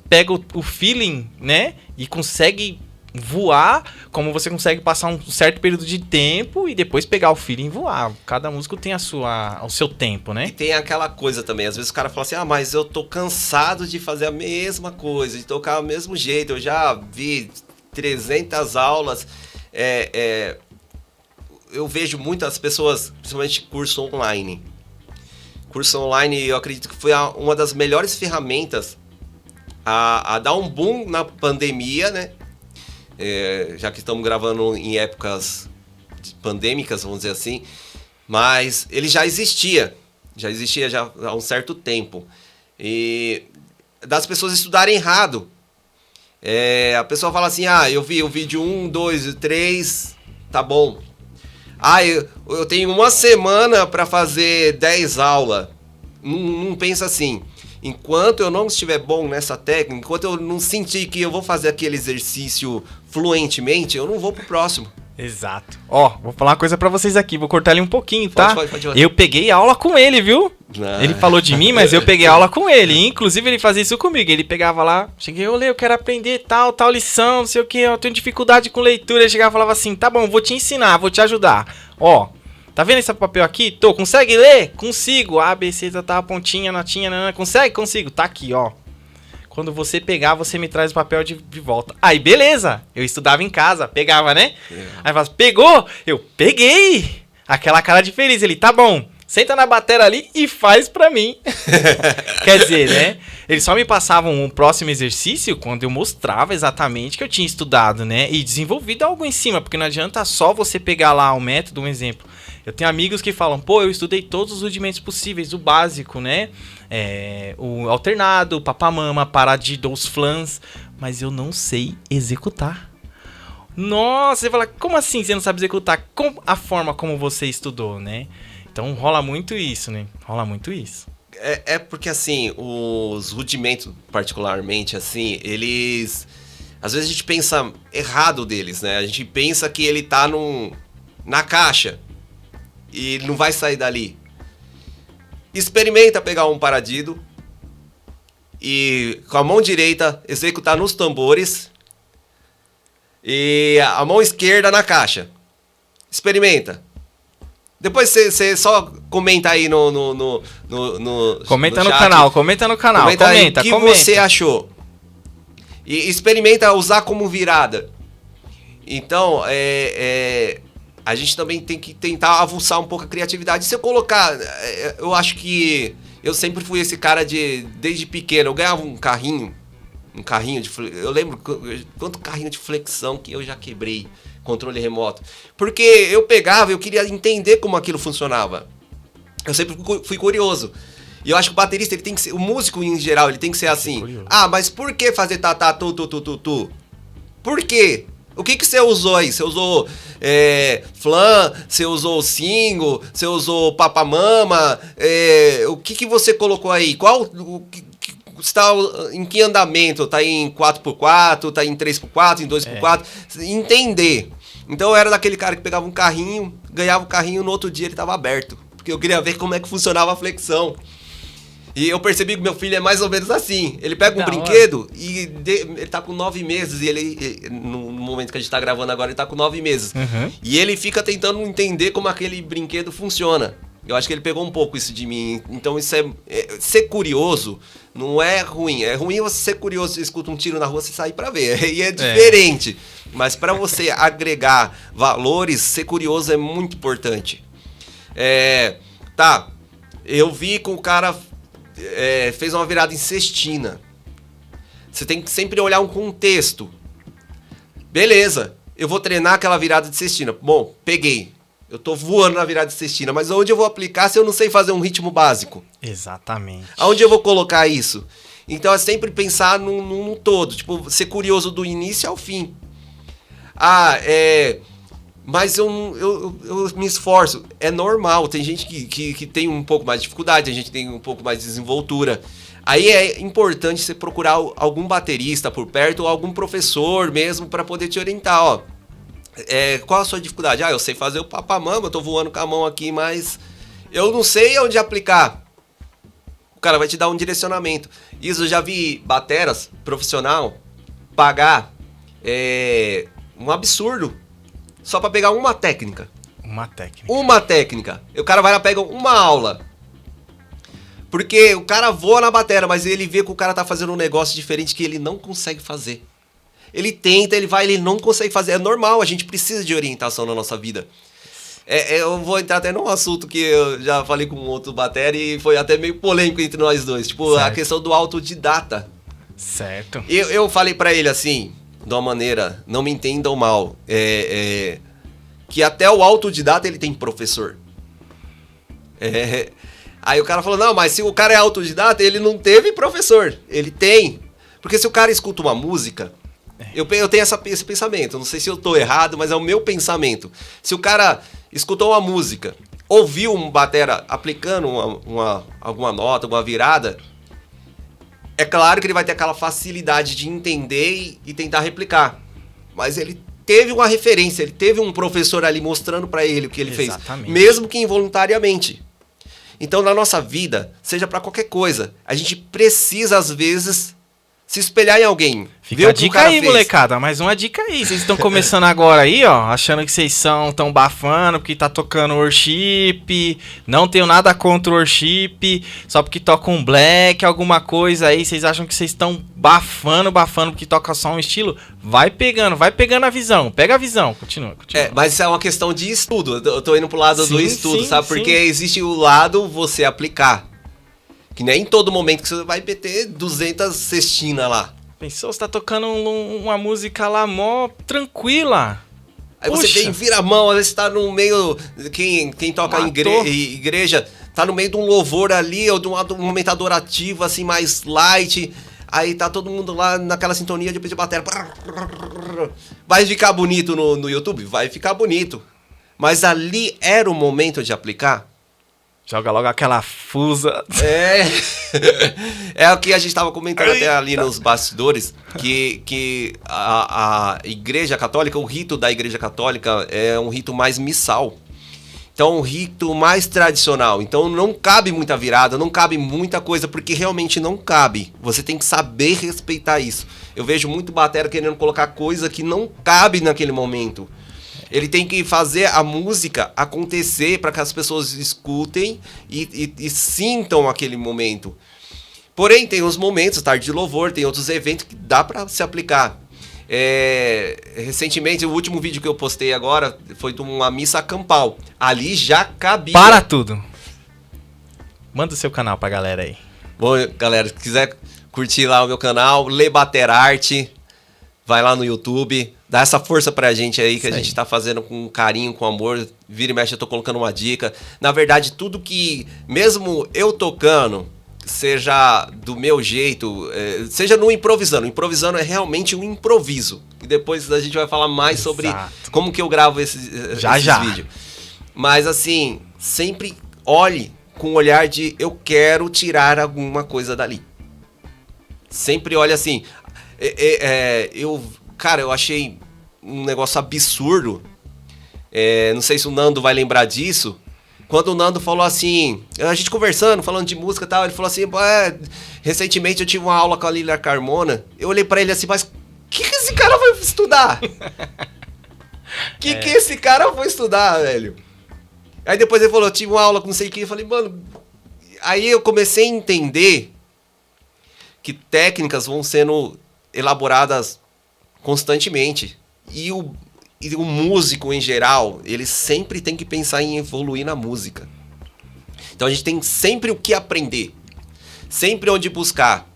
pega o feeling, né? E consegue voar, como você consegue passar um certo período de tempo e depois pegar o feeling e voar. Cada músico tem o seu tempo, né? E tem aquela coisa também, às vezes o cara fala assim, mas eu tô cansado de fazer a mesma coisa, de tocar do mesmo jeito, eu já vi 300 aulas, eu vejo muitas pessoas, principalmente curso online. Curso online, eu acredito que foi uma das melhores ferramentas a dar um boom na pandemia, né? Já que estamos gravando em épocas pandêmicas, vamos dizer assim, mas ele já existia já há um certo tempo. E das pessoas estudarem errado. A pessoa fala assim, eu vi o vídeo 1, 2, 3, tá bom. Eu tenho uma semana para fazer 10 aulas. Não pensa assim. Enquanto eu não estiver bom nessa técnica, enquanto eu não sentir que eu vou fazer aquele exercício fluentemente, eu não vou pro próximo. Exato. Vou falar uma coisa pra vocês aqui, vou cortar ele um pouquinho, tá? Pode. Eu peguei aula com ele, viu? Ele falou de mim, mas eu peguei aula com ele. Inclusive, ele fazia isso comigo. Ele pegava lá, eu quero aprender tal lição, não sei o que, eu tenho dificuldade com leitura. Ele chegava e falava assim, tá bom, vou te ensinar, vou te ajudar. Tá vendo esse papel aqui? Consegue ler? Consigo. A, B, C, tá a pontinha, notinha, nanana. Consegue? Consigo. Tá aqui, ó. Quando você pegar, você me traz o papel de volta. Aí, beleza. Eu estudava em casa, pegava, né? Aí fala, pegou? Eu peguei. Aquela cara de feliz. Ele, tá bom. Senta na bateria ali e faz pra mim. Quer dizer, né? Eles só me passavam um próximo exercício quando eu mostrava exatamente que eu tinha estudado, né? E desenvolvido algo em cima. Porque não adianta só você pegar lá um método, um exemplo. Eu tenho amigos que falam, eu estudei todos os rudimentos possíveis, o básico, né? O alternado, o papamama, paradiddle, os flans, mas eu não sei executar. Nossa, você fala, como assim você não sabe executar? A forma como você estudou, né? Então rola muito isso, né? Rola muito isso. Porque, assim, os rudimentos, particularmente, assim, eles... Às vezes a gente pensa errado deles, né? A gente pensa que ele tá na caixa. E não vai sair dali. Experimenta pegar um paradiddle e com a mão direita executar nos tambores e a mão esquerda na caixa. Experimenta. Depois você só comenta aí no comenta no no chat. canal, comenta no canal. Comenta o que você achou. E experimenta usar como virada. Então, a gente também tem que tentar avulsar um pouco a criatividade. Se eu colocar... Eu acho que... Eu sempre fui esse cara desde pequeno. Eu ganhava um carrinho de... Eu lembro quanto carrinho de flexão que eu já quebrei. Controle remoto. Porque eu pegava, eu queria entender como aquilo funcionava. Eu sempre fui curioso. E eu acho que o baterista, ele tem que ser... O músico, em geral, ele tem que ser assim. Mas por que fazer tatá, tu? Por quê? O que você usou aí? Você usou flan, você usou single, você usou papamama, o que você colocou aí? Está em que andamento? Tá em 4x4, tá em 3x4, em 2x4? Entender. Então eu era daquele cara que pegava um carrinho, ganhava o carrinho, no outro dia ele estava aberto. Porque eu queria ver como é que funcionava a flexão. E eu percebi que meu filho é mais ou menos assim. Ele pega um brinquedo e ele tá com 9 meses. E ele, no momento que a gente tá gravando agora, ele tá com 9 meses. Uhum. E ele fica tentando entender como aquele brinquedo funciona. Eu acho que ele pegou um pouco isso de mim. Então isso ser curioso não é ruim. É ruim você ser curioso, você escuta um tiro na rua, você sair pra ver. E é diferente. Mas pra você agregar valores, ser curioso é muito importante. Eu vi com o cara... fez uma virada em sextina. Você tem que sempre olhar um contexto. Beleza, eu vou treinar aquela virada de sextina. Bom, peguei. Eu tô voando na virada de sextina, mas onde eu vou aplicar se eu não sei fazer um ritmo básico? Exatamente. Aonde eu vou colocar isso? Então é sempre pensar num todo, tipo, ser curioso do início ao fim. Mas eu me esforço. É normal. Tem gente que tem um pouco mais de dificuldade, tem gente que tem um pouco mais de desenvoltura. Aí é importante você procurar algum baterista por perto ou algum professor mesmo para poder te orientar, ó. Qual a sua dificuldade? Eu sei fazer o papamama, eu tô voando com a mão aqui, mas eu não sei onde aplicar. O cara vai te dar um direcionamento. Isso, eu já vi bateras profissional pagar um absurdo só para pegar uma técnica. Uma técnica. E o cara vai lá e pega uma aula. Porque o cara voa na batera, mas ele vê que o cara tá fazendo um negócio diferente que ele não consegue fazer. Ele tenta, ele vai, ele não consegue fazer. É normal, a gente precisa de orientação na nossa vida. Eu vou entrar até num assunto que eu já falei com outro batera e foi até meio polêmico entre nós dois. Tipo, certo. A questão do autodidata. Certo. Eu falei pra ele assim, de uma maneira, não me entendam mal, que até o autodidata ele tem professor. Aí o cara falou, não, mas se o cara é autodidata, ele não teve professor. Ele tem. Porque se o cara escuta uma música, eu tenho esse pensamento, não sei se eu tô errado, mas é o meu pensamento. Se o cara escutou uma música, ouviu um batera aplicando alguma nota, alguma virada, é claro que ele vai ter aquela facilidade de entender e tentar replicar. Mas ele teve uma referência, ele teve um professor ali mostrando pra ele o que ele Exatamente. fez. Mesmo que involuntariamente. Então, na nossa vida, seja pra qualquer coisa, a gente precisa, às vezes, se espelhar em alguém. Fica a dica aí, molecada. Mais uma dica aí. Vocês estão começando agora aí, ó, achando que vocês tão bafando porque tá tocando worship. Não tenho nada contra o worship. Só porque toca um black, alguma coisa aí. Vocês acham que vocês estão bafando porque toca só um estilo. Vai pegando a visão. Pega a visão. Continua. Mas isso é uma questão de estudo. Eu tô indo pro lado do estudo, sabe? Porque existe o lado você aplicar. Que nem em todo momento que você vai meter 200 cestinas lá. Pensou, você tá tocando uma música lá mó tranquila. Aí você vira a mão, às vezes tá no meio... Quem toca em igreja, tá no meio de um louvor ali, ou de um momento adorativo, assim, mais light. Aí tá todo mundo lá naquela sintonia de bateria. Vai ficar bonito no YouTube? Vai ficar bonito. Mas ali era o momento de aplicar. Joga logo aquela fusa. É o que a gente tava comentando até ali nos bastidores, que a Igreja Católica, o rito da Igreja Católica é um rito mais missal. Então, um rito mais tradicional. Então, não cabe muita virada, não cabe muita coisa, porque realmente não cabe. Você tem que saber respeitar isso. Eu vejo muito batera querendo colocar coisa que não cabe naquele momento. Ele tem que fazer a música acontecer para que as pessoas escutem e sintam aquele momento. Porém, tem os momentos, tarde de louvor, tem outros eventos que dá para se aplicar. Recentemente, o último vídeo que eu postei agora foi de uma missa campal. Ali já cabia. Para tudo. Manda o seu canal pra galera aí. Bom, galera, se quiser curtir lá o meu canal, Lê Baterarte, vai lá no YouTube. Dá essa força pra gente aí, que a gente tá fazendo com carinho, com amor. Vira e mexe, eu tô colocando uma dica. Na verdade, tudo que, mesmo eu tocando, seja do meu jeito, seja no improvisando. Improvisando é realmente um improviso. E depois a gente vai falar mais sobre como que eu gravo esses vídeos. Mas assim, sempre olhe com o olhar de eu quero tirar alguma coisa dali. Sempre olhe assim. Cara, eu achei um negócio absurdo. Não sei se o Nando vai lembrar disso. Quando o Nando falou assim, a gente conversando, falando de música e tal, ele falou assim, recentemente eu tive uma aula com a Lilia Carmona. Eu olhei pra ele assim, mas o que esse cara vai estudar? Que esse cara foi estudar, velho? Aí depois ele falou, eu tive uma aula com não sei quem. Eu falei, mano... Aí eu comecei a entender que técnicas vão sendo elaboradas constantemente. E o músico, em geral, ele sempre tem que pensar em evoluir na música. Então a gente tem sempre o que aprender. Sempre onde buscar.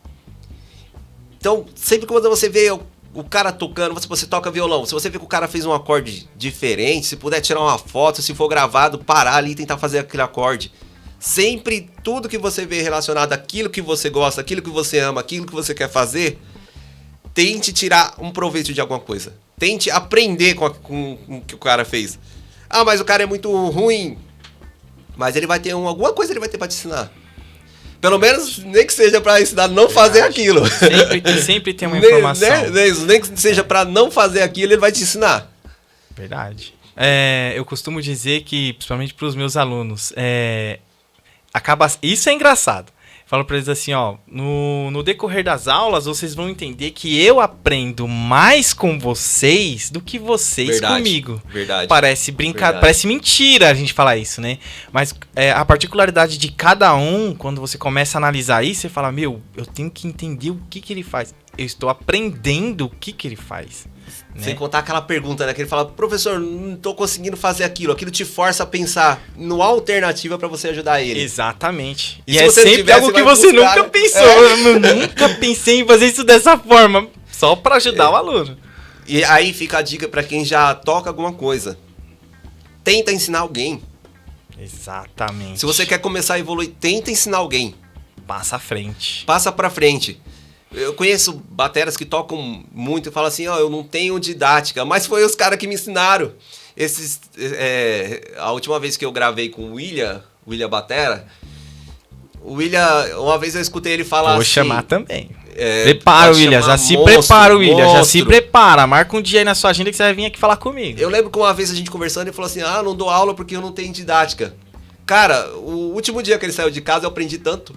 Então, sempre quando você vê o cara tocando, se você toca violão, se você vê que o cara fez um acorde diferente, se puder tirar uma foto, se for gravado, parar ali e tentar fazer aquele acorde. Sempre tudo que você vê relacionado àquilo que você gosta, aquilo que você ama, aquilo que você quer fazer, tente tirar um proveito de alguma coisa. Tente aprender com o que o cara fez. Ah, mas o cara é muito ruim. Mas ele vai ter alguma coisa ele vai ter pra te ensinar. Pelo menos, nem que seja pra ensinar a não fazer aquilo. Sempre tem uma informação. Nem que seja pra não fazer aquilo, ele vai te ensinar. Verdade. Eu costumo dizer que, principalmente pros meus alunos, isso é engraçado. Falo pra eles assim, ó, no decorrer das aulas, vocês vão entender que eu aprendo mais com vocês do que vocês comigo. Verdade. Parece brincadeira, parece mentira a gente falar isso, né? Mas a particularidade de cada um, quando você começa a analisar isso, você fala, meu, eu tenho que entender o que ele faz. Eu estou aprendendo o que ele faz. Sem contar aquela pergunta, né? Que ele fala, professor, não tô conseguindo fazer aquilo. Aquilo te força a pensar numa alternativa pra você ajudar ele. Exatamente. E é sempre algo que você nunca pensou. Eu nunca pensei em fazer isso dessa forma. Só pra ajudar o aluno. E aí fica a dica pra quem já toca alguma coisa. Tenta ensinar alguém. Exatamente. Se você quer começar a evoluir, tenta ensinar alguém. Passa à frente. Passa pra frente. Eu conheço bateras que tocam muito e falam assim, ó, eu não tenho didática, mas foi os caras que me ensinaram. A última vez que eu gravei com o William Batera, o William, uma vez eu escutei ele falar Vou assim... chamar também. Prepara, William, já se prepara, William, já se prepara. Marca um dia aí na sua agenda que você vai vir aqui falar comigo. Eu lembro que uma vez a gente conversando, ele falou assim, não dou aula porque eu não tenho didática. Cara, o último dia que ele saiu de casa eu aprendi tanto.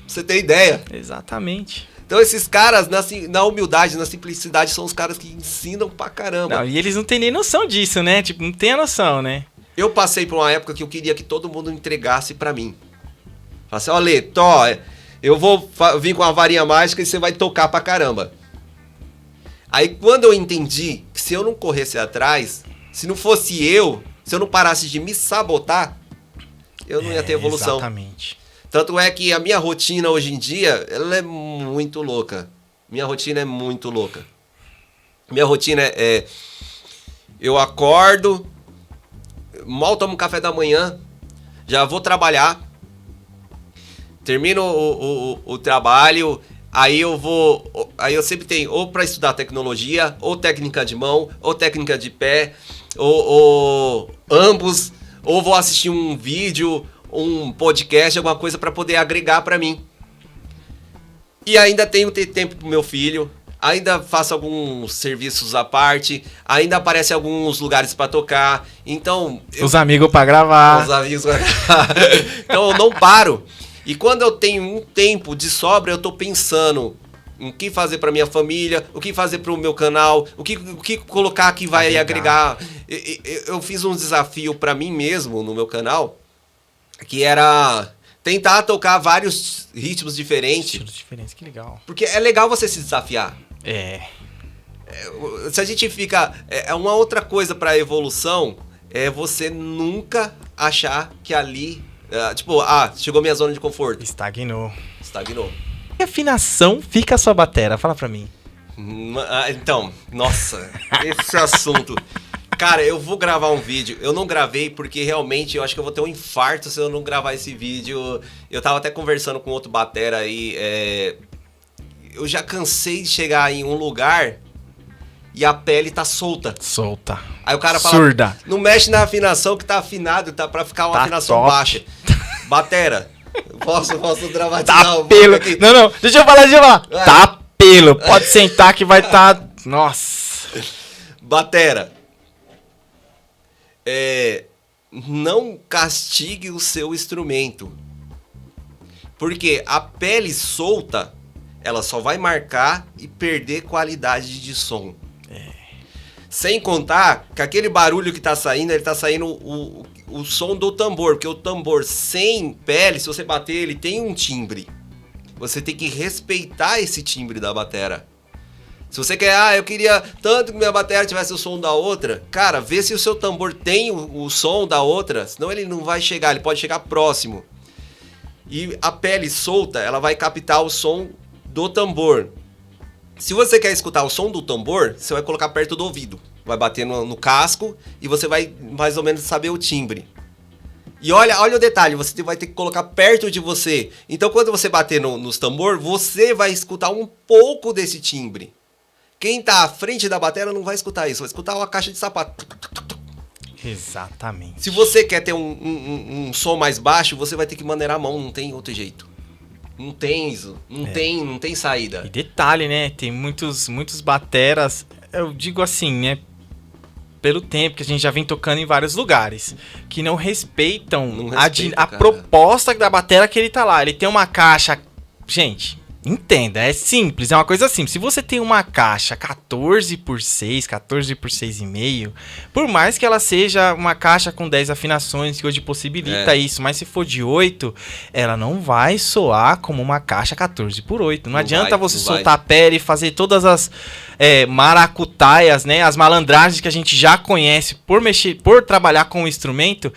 Você tem ideia? Exatamente. Então esses caras, na humildade, na simplicidade, são os caras que ensinam pra caramba. Não, e eles não têm nem noção disso, né? Tipo, não tem a noção, né? Eu passei por uma época que eu queria que todo mundo entregasse pra mim. Falasse, ó, Lê, Tó, eu vou vir com uma varinha mágica e você vai tocar pra caramba. Aí quando eu entendi que se eu não corresse atrás, se não fosse se eu não parasse de me sabotar, eu não ia ter evolução. Exatamente. Tanto é que a minha rotina hoje em dia, ela é muito louca. Minha rotina é muito louca. Minha rotina eu acordo, mal tomo café da manhã, já vou trabalhar, termino o trabalho, aí eu sempre tenho ou para estudar tecnologia, ou técnica de mão, ou técnica de pé, ou ambos, ou vou assistir um vídeo, um podcast, alguma coisa para poder agregar para mim. E ainda tenho que ter tempo pro meu filho, ainda faço alguns serviços à parte, ainda aparece alguns lugares para tocar, então... Os amigos para gravar. Os amigos para gravar. Então eu não paro. E quando eu tenho um tempo de sobra, eu tô pensando em que fazer para minha família, o que fazer para o meu canal, o que colocar que vai agregar. Eu fiz um desafio para mim mesmo no meu canal, que era tentar tocar vários ritmos diferentes. Estilos diferentes, que legal. Porque é legal você se desafiar. Se a gente fica... uma outra coisa para evolução é você nunca achar que ali... chegou minha zona de conforto. Estagnou. Que afinação fica a sua batera? Fala pra mim. Então, nossa, esse assunto... Cara, eu vou gravar um vídeo. Eu não gravei porque realmente eu acho que eu vou ter um infarto se eu não gravar esse vídeo. Eu tava até conversando com outro batera aí. Eu já cansei de chegar em um lugar e a pele tá solta. Aí o cara fala, surda. Não mexe na afinação que tá afinado, tá pra ficar uma afinação top. baixa. Batera, posso dramatizar tá um pelo. aqui? Não, deixa eu falar. Tá pelo, pode sentar que vai tá... Nossa. Batera. Não castigue o seu instrumento. Porque a pele solta, ela só vai marcar e perder qualidade de som. Sem contar que aquele barulho que tá saindo, ele tá saindo o som do tambor. Porque o tambor sem pele, se você bater, ele tem um timbre. Você tem que respeitar esse timbre da batera. Se você quer, eu queria tanto que minha bateria tivesse o som da outra, cara, vê se o seu tambor tem o som da outra, senão ele não vai chegar, ele pode chegar próximo. E a pele solta, ela vai captar o som do tambor. Se você quer escutar o som do tambor, você vai colocar perto do ouvido, vai bater no casco e você vai mais ou menos saber o timbre. E olha o detalhe, você vai ter que colocar perto de você. Então quando você bater nos tambor, você vai escutar um pouco desse timbre. Quem tá à frente da bateria não vai escutar isso, vai escutar uma caixa de sapato. Exatamente. Se você quer ter um som mais baixo, você vai ter que maneirar a mão, não tem outro jeito. Não tem isso, não tem saída. E detalhe, né? Tem muitos bateras, eu digo assim, né? Pelo tempo que a gente já vem tocando em vários lugares, que não respeitam a proposta da batera que ele tá lá. Ele tem uma caixa... Gente, entenda, é simples, é uma coisa simples. Se você tem uma caixa 14x6, 14x6,5, por mais que ela seja uma caixa com 10 afinações, que hoje possibilita isso, mas se for de 8, ela não vai soar como uma caixa 14x8. Não adianta você soltar a pele e fazer todas as maracutaias, né, as malandragens que a gente já conhece por trabalhar com o instrumento,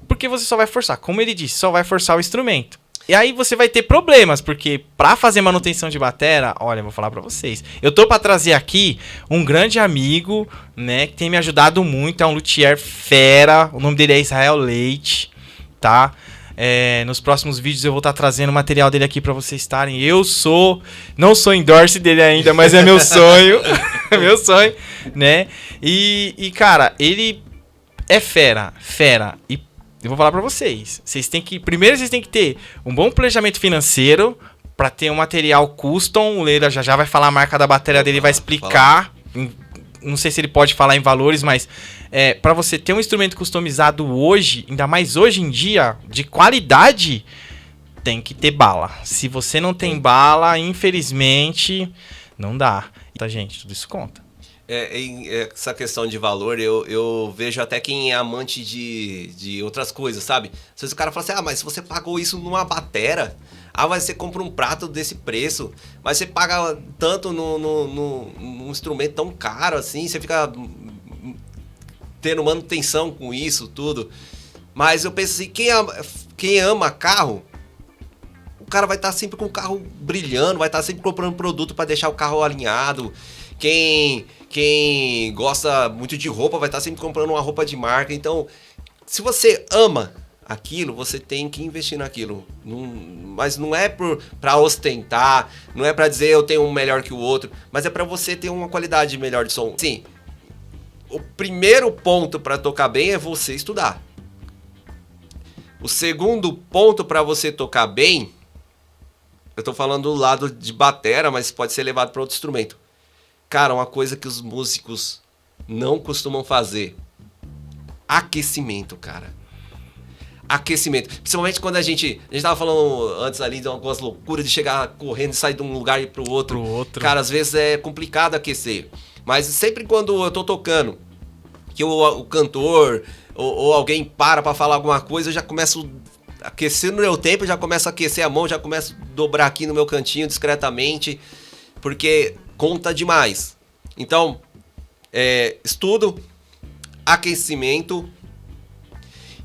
porque você só vai forçar, como ele disse, só vai forçar o instrumento. E aí você vai ter problemas, porque pra fazer manutenção de batera, olha, eu vou falar pra vocês. Eu tô pra trazer aqui um grande amigo, né, que tem me ajudado muito, é um luthier fera, o nome dele é Israel Leite, tá? Nos próximos vídeos eu vou estar trazendo o material dele aqui pra vocês estarem. Não sou endorse dele ainda, mas é meu sonho, é meu sonho, né? E cara, ele é fera, e eu vou falar pra vocês. Primeiro vocês têm que ter um bom planejamento financeiro pra ter um material custom. O Leira já vai falar a marca da bateria dele, vai explicar. Não sei se ele pode falar em valores, mas pra você ter um instrumento customizado hoje, ainda mais hoje em dia, de qualidade, tem que ter bala. Se você não tem bala, infelizmente, não dá. Tá, gente? Tudo isso conta. Essa questão de valor, eu vejo até quem é amante de outras coisas, sabe? Às vezes o cara fala assim, mas se você pagou isso numa batera, mas você compra um prato desse preço, mas você paga tanto num instrumento tão caro assim, você fica tendo manutenção com isso, tudo. Mas eu penso assim, quem ama carro, o cara vai estar sempre com o carro brilhando, vai estar sempre comprando produto para deixar o carro alinhado. Quem gosta muito de roupa vai estar sempre comprando uma roupa de marca. Então, se você ama aquilo, você tem que investir naquilo. Mas não é para ostentar, não é para dizer eu tenho um melhor que o outro, mas é para você ter uma qualidade melhor de som. Sim, o primeiro ponto para tocar bem é você estudar. O segundo ponto para você tocar bem, eu tô falando do lado de batera, mas pode ser levado para outro instrumento. Cara, uma coisa que os músicos não costumam fazer. Aquecimento, cara. Aquecimento. Principalmente quando a gente tava falando antes ali de algumas loucuras de chegar correndo e sair de um lugar e ir pro outro. Cara, às vezes é complicado aquecer. Mas sempre quando eu tô tocando, que o cantor ou alguém para falar alguma coisa, eu já começo a aquecer no meu tempo, já começo a aquecer a mão, já começo a dobrar aqui no meu cantinho discretamente, porque conta demais. Então, estudo, aquecimento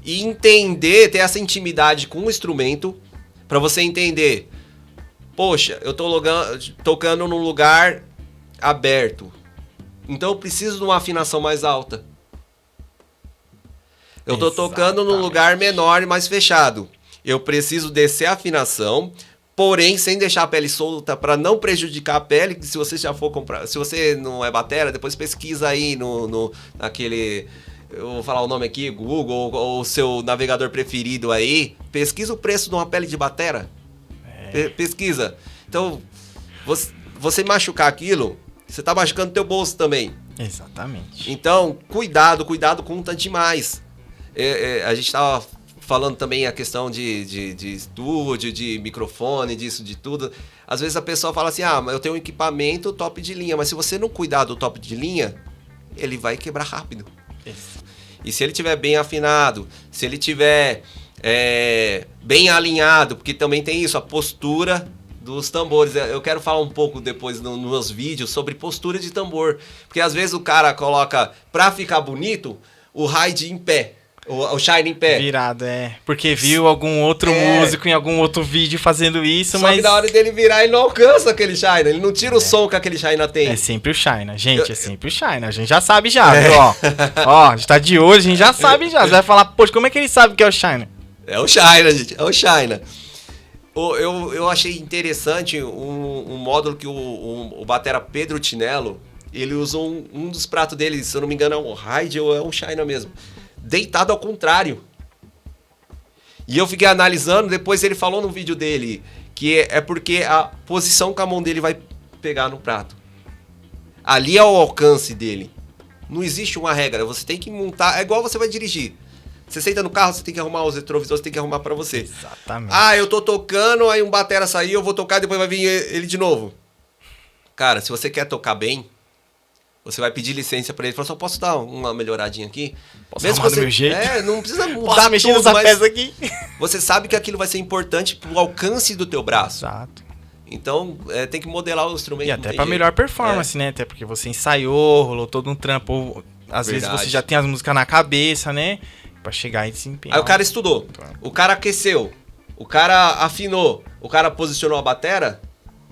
e entender, ter essa intimidade com o instrumento para você entender. Poxa, eu tô tocando num lugar aberto, então eu preciso de uma afinação mais alta. Eu tô tocando num lugar menor e mais fechado, eu preciso descer a afinação, porém sem deixar a pele solta para não prejudicar a pele. Se você já for comprar, se você não é batera, depois pesquisa aí naquele, eu vou falar o nome aqui, Google ou o seu navegador preferido aí, pesquisa o preço de uma pele de batera. Pesquisa. Então, você machucar aquilo, você tá machucando teu bolso também. Exatamente. Então, cuidado conta demais. A gente tava falando também a questão de estúdio, de microfone, disso, de tudo. Às vezes a pessoa fala assim, mas eu tenho um equipamento top de linha, mas se você não cuidar do top de linha, ele vai quebrar rápido. Isso. E se ele tiver bem afinado, se ele tiver bem alinhado, porque também tem isso, a postura dos tambores. Eu quero falar um pouco depois nos meus vídeos sobre postura de tambor, porque às vezes o cara coloca, pra ficar bonito, o ride em pé. O shine em pé. Virado, porque viu algum outro músico em algum outro vídeo fazendo isso, mas... Só que na hora dele virar, ele não alcança aquele shine. Ele não tira o som que aquele shine tem. É sempre o shine, gente. É sempre o shine. A gente já sabe já, viu? Ó, a gente tá de olho, a gente já sabe já. Você vai falar, poxa, como é que ele sabe que é o shine? É o shine, gente. É o shine. Eu achei interessante um módulo que o batera Pedro Tinello, ele usou um dos pratos dele, se eu não me engano é um Hyde ou é um China mesmo, deitado ao contrário. E eu fiquei analisando, depois ele falou no vídeo dele que é porque a posição que a mão dele vai pegar no prato. Ali é o alcance dele. Não existe uma regra, você tem que montar, é igual você vai dirigir. Você senta no carro, você tem que arrumar os retrovisores, você tem que arrumar pra você. Exatamente. Ah, eu tô tocando, aí um batera saiu, eu vou tocar, depois vai vir ele de novo. Cara, se você quer tocar bem, você vai pedir licença pra ele. Fala, só posso dar uma melhoradinha aqui? Posso arrumar do meu jeito? Não precisa Posso mudar mexer tudo, nessa mas peça aqui? você sabe que aquilo vai ser importante pro alcance do teu braço. Exato. Então, tem que modelar o instrumento. E até pra melhor performance, né? Até porque você ensaiou, rolou todo um trampo. Ou, às vezes você já tem as músicas na cabeça, né? Pra chegar e desempenhar. Aí o cara estudou, o cara aqueceu, o cara afinou, o cara posicionou a batera,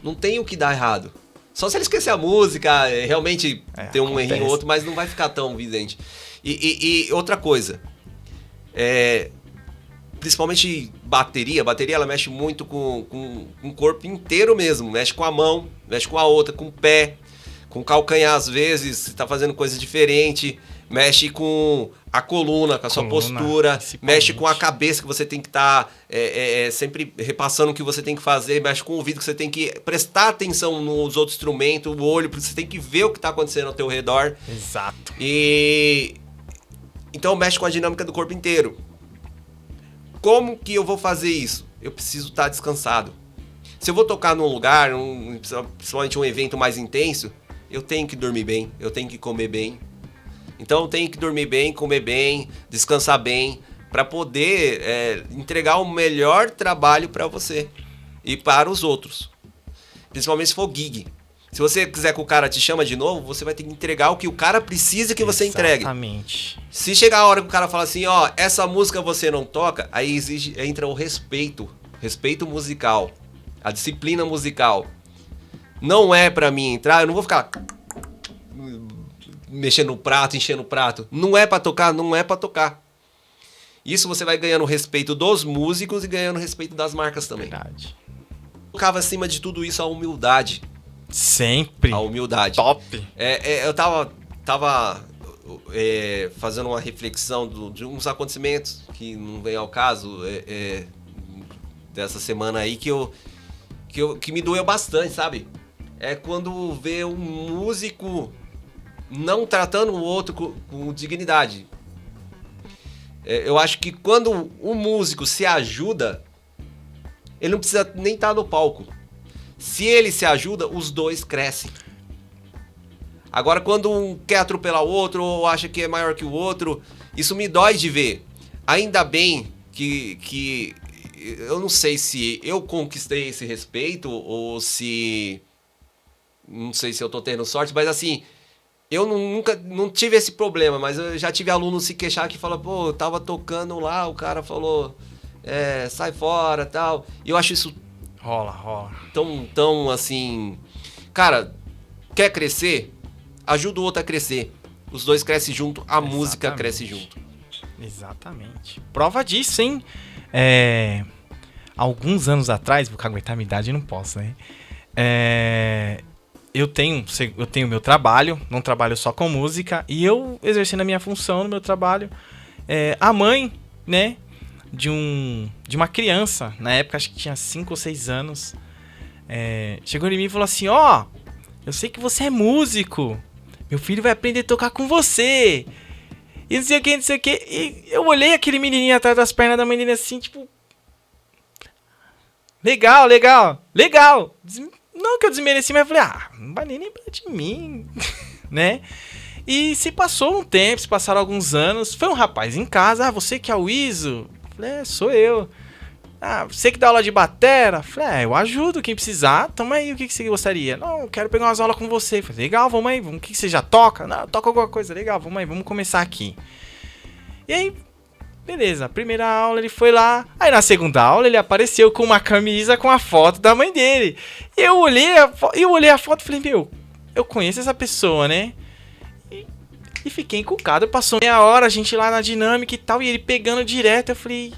não tem o que dar errado. Só se ele esquecer a música, realmente ter um errinho ou outro, mas não vai ficar tão evidente. E outra coisa, principalmente bateria ela mexe muito com o corpo inteiro mesmo, mexe com a mão, mexe com a outra, com o pé, com o calcanhar às vezes, você tá fazendo coisa diferente, mexe com a coluna, com a sua postura, mexe com a cabeça que você tem que estar sempre repassando o que você tem que fazer, mexe com o ouvido que você tem que prestar atenção nos outros instrumentos, o olho, porque você tem que ver o que está acontecendo ao teu redor. Exato. Então mexe com a dinâmica do corpo inteiro. Como que eu vou fazer isso? Eu preciso estar descansado. Se eu vou tocar num lugar, principalmente um evento mais intenso, eu tenho que dormir bem, eu tenho que comer bem. Então tem que dormir bem, comer bem, descansar bem, para poder entregar o melhor trabalho para você e para os outros. Principalmente se for gig. Se você quiser que o cara te chama de novo, você vai ter que entregar o que o cara precisa que você entregue. Exatamente. Se chegar a hora que o cara fala assim, ó, essa música você não toca, aí entra o respeito musical, a disciplina musical. Não é para mim entrar, eu não vou ficar mexendo no prato, enchendo o prato. Não é pra tocar, não é pra tocar. Isso você vai ganhando o respeito dos músicos e ganhando o respeito das marcas também. Verdade. Colocava acima de tudo isso a humildade. Sempre. A humildade. Top. Eu tava fazendo uma reflexão de uns acontecimentos que não vem ao caso dessa semana aí que me doeu bastante, sabe? É quando vê um músico não tratando o outro com dignidade. Eu acho que quando um músico se ajuda, ele não precisa nem estar no palco. Se ele se ajuda, os dois crescem. Agora, quando um quer atropelar o outro ou acha que é maior que o outro, isso me dói de ver. Ainda bem que eu não sei se eu conquistei esse respeito ou se... Não sei se eu tô tendo sorte, mas assim... Eu nunca tive esse problema, mas eu já tive aluno se queixar que fala, pô, eu tava tocando lá, o cara falou, sai fora, tal. E eu acho isso... Rola. Tão assim... Cara, quer crescer? Ajuda o outro a crescer. Os dois crescem junto, a música cresce junto. Exatamente. Prova disso, hein? Alguns anos atrás, vou caguetar a minha idade, não posso, né? Eu tenho meu trabalho, não trabalho só com música, e eu exercendo a minha função no meu trabalho, a mãe, né, de uma criança, na época acho que tinha 5 ou 6 anos, chegou em mim e falou assim, eu sei que você é músico, meu filho vai aprender a tocar com você, e não sei o que, e eu olhei aquele menininho atrás das pernas da menina assim, tipo, legal, não que eu desmereci, mas eu falei, não vai nem lembrar de mim, né? E se passou um tempo, se passaram alguns anos, foi um rapaz em casa, você que é o Iso? Eu falei, sou eu. Você que dá aula de batera? Eu falei, eu ajudo quem precisar, tamo aí, o que você gostaria? Não, eu quero pegar umas aulas com você. Eu falei, legal, vamos aí, o que você já toca? Não, toca alguma coisa, legal, vamos aí, vamos começar aqui. E aí... Beleza, a primeira aula ele foi lá, aí na segunda aula ele apareceu com uma camisa com a foto da mãe dele. E eu olhei a foto e falei, eu conheço essa pessoa, né? E fiquei encucado, passou meia hora, a gente lá na dinâmica e tal, e ele pegando direto, eu falei,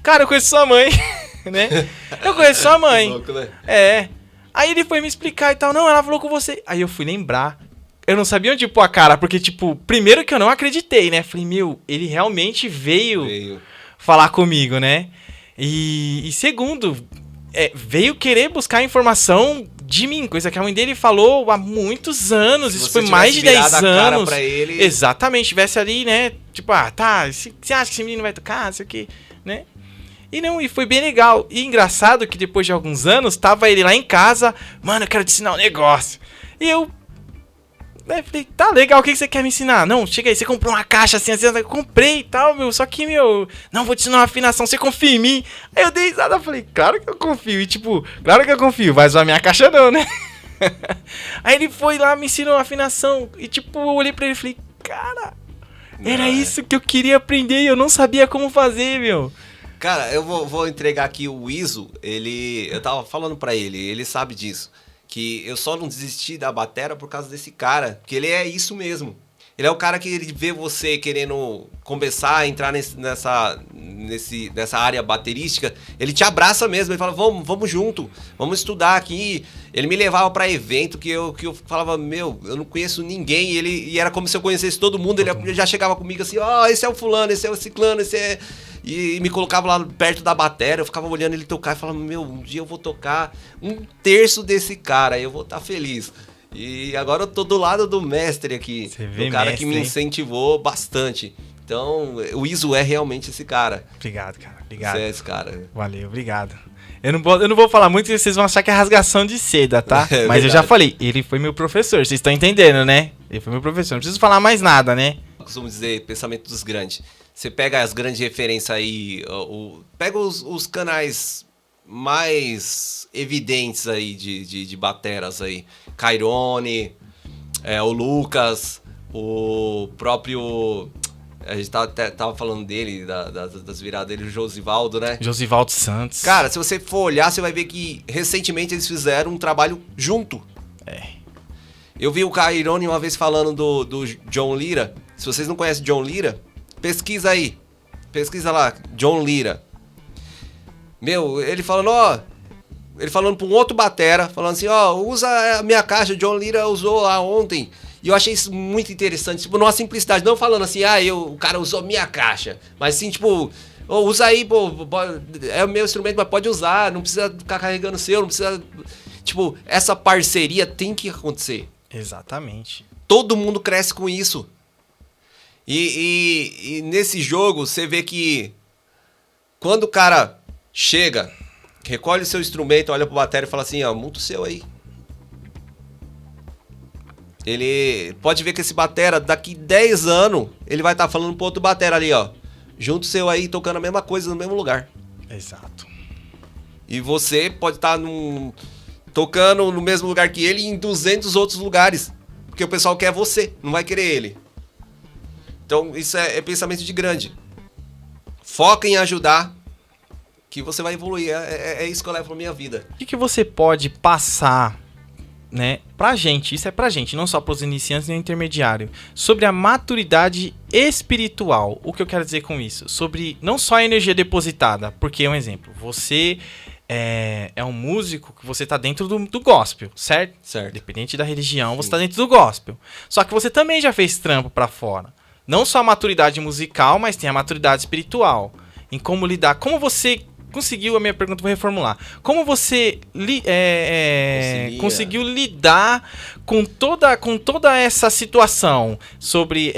cara, eu conheço sua mãe, né? Eu conheço sua mãe. Louco, né? Aí ele foi me explicar e tal, não, ela falou com você. Aí eu fui lembrar eu não sabia onde pôr a cara, porque, tipo, primeiro que eu não acreditei, né? Falei, meu, ele realmente veio falar comigo, né? E segundo, veio querer buscar informação de mim, coisa que a mãe dele falou há muitos anos. Isso foi mais de 10 anos. Pra ele... Exatamente, tivesse ali, né? Tipo, tá, você acha que esse menino vai tocar, não sei o quê, né? E foi bem legal. E engraçado que depois de alguns anos, tava ele lá em casa, mano, eu quero te ensinar um negócio. E eu falei, tá legal, o que você quer me ensinar? Não, chega aí, você comprou uma caixa assim, eu comprei e tal, meu, só que, meu, não, vou te ensinar uma afinação, você confia em mim? Aí eu dei risada, falei, claro que eu confio, e tipo, claro que eu confio, vai zoar minha caixa não, né? Aí ele foi lá, me ensinou uma afinação, e tipo, eu olhei pra ele e falei, cara, era isso que eu queria aprender e eu não sabia como fazer, meu. Cara, eu vou entregar aqui o Iso, eu tava falando pra ele sabe disso. Que eu só não desisti da batera por causa desse cara. Porque ele é isso mesmo. Ele é o cara que ele vê você querendo começar a entrar nessa área baterística. Ele te abraça mesmo. Ele fala, vamos junto. Vamos estudar aqui. Ele me levava pra evento que eu falava, meu, eu não conheço ninguém. E era como se eu conhecesse todo mundo. Ele já chegava comigo assim, esse é o fulano, esse é o ciclano, esse é... E me colocava lá perto da bateria, eu ficava olhando ele tocar e falava, meu, um dia eu vou tocar 1/3 desse cara, eu vou estar feliz. E agora eu tô do lado do mestre aqui, do cara mestre, que me incentivou bastante. Então, o Iso é realmente esse cara. Obrigado, cara, obrigado. Você é esse cara. Valeu, obrigado. Eu não vou falar muito, vocês vão achar que é rasgação de seda, tá? Mas eu já falei, ele foi meu professor, vocês estão entendendo, né? Ele foi meu professor, não preciso falar mais nada, né? Eu costumo dizer, pensamento dos grandes. Você pega as grandes referências aí, pega os canais mais evidentes aí de bateras aí. Cairone, o Lucas, o próprio... A gente tava falando dele, das viradas dele, o Josivaldo, né? Josivaldo Santos. Cara, se você for olhar, você vai ver que recentemente eles fizeram um trabalho junto. Eu vi o Cairone uma vez falando do John Lira. Se vocês não conhecem John Lira... Pesquisa aí. Pesquisa lá. John Lira. Meu, ele falando, ele falando pra um outro batera, falando assim, usa a minha caixa, John Lira usou lá ontem. E eu achei isso muito interessante, tipo, numa simplicidade. Não falando assim, o cara usou minha caixa. Mas sim, tipo, usa aí, pô, é o meu instrumento, mas pode usar. Não precisa ficar carregando o seu, não precisa... Tipo, essa parceria tem que acontecer. Exatamente. Todo mundo cresce com isso. E nesse jogo, você vê que quando o cara chega, recolhe o seu instrumento, olha pro bateria e fala assim, monta o seu aí. Ele pode ver que esse batera, daqui 10 anos, ele vai estar falando pro outro batera ali, junta o seu aí, tocando a mesma coisa no mesmo lugar. Exato. E você pode estar tocando no mesmo lugar que ele em 200 outros lugares. Porque o pessoal quer você, não vai querer ele. Então, isso é pensamento de grande. Foca em ajudar, que você vai evoluir. É isso que eu levo pra minha vida. O que você pode passar, né, pra gente, isso é pra gente, não só pros iniciantes nem intermediário, sobre a maturidade espiritual? O que eu quero dizer com isso? Sobre não só a energia depositada, porque, um exemplo, você é um músico que você tá dentro do gospel, certo? Certo. Independente da religião, você tá dentro do gospel. Só que você também já fez trampo pra fora. Não só a maturidade musical, mas tem a maturidade espiritual. Em como lidar. Como você conseguiu, a minha pergunta vou reformular. Como você conseguiu lidar com toda essa situação sobre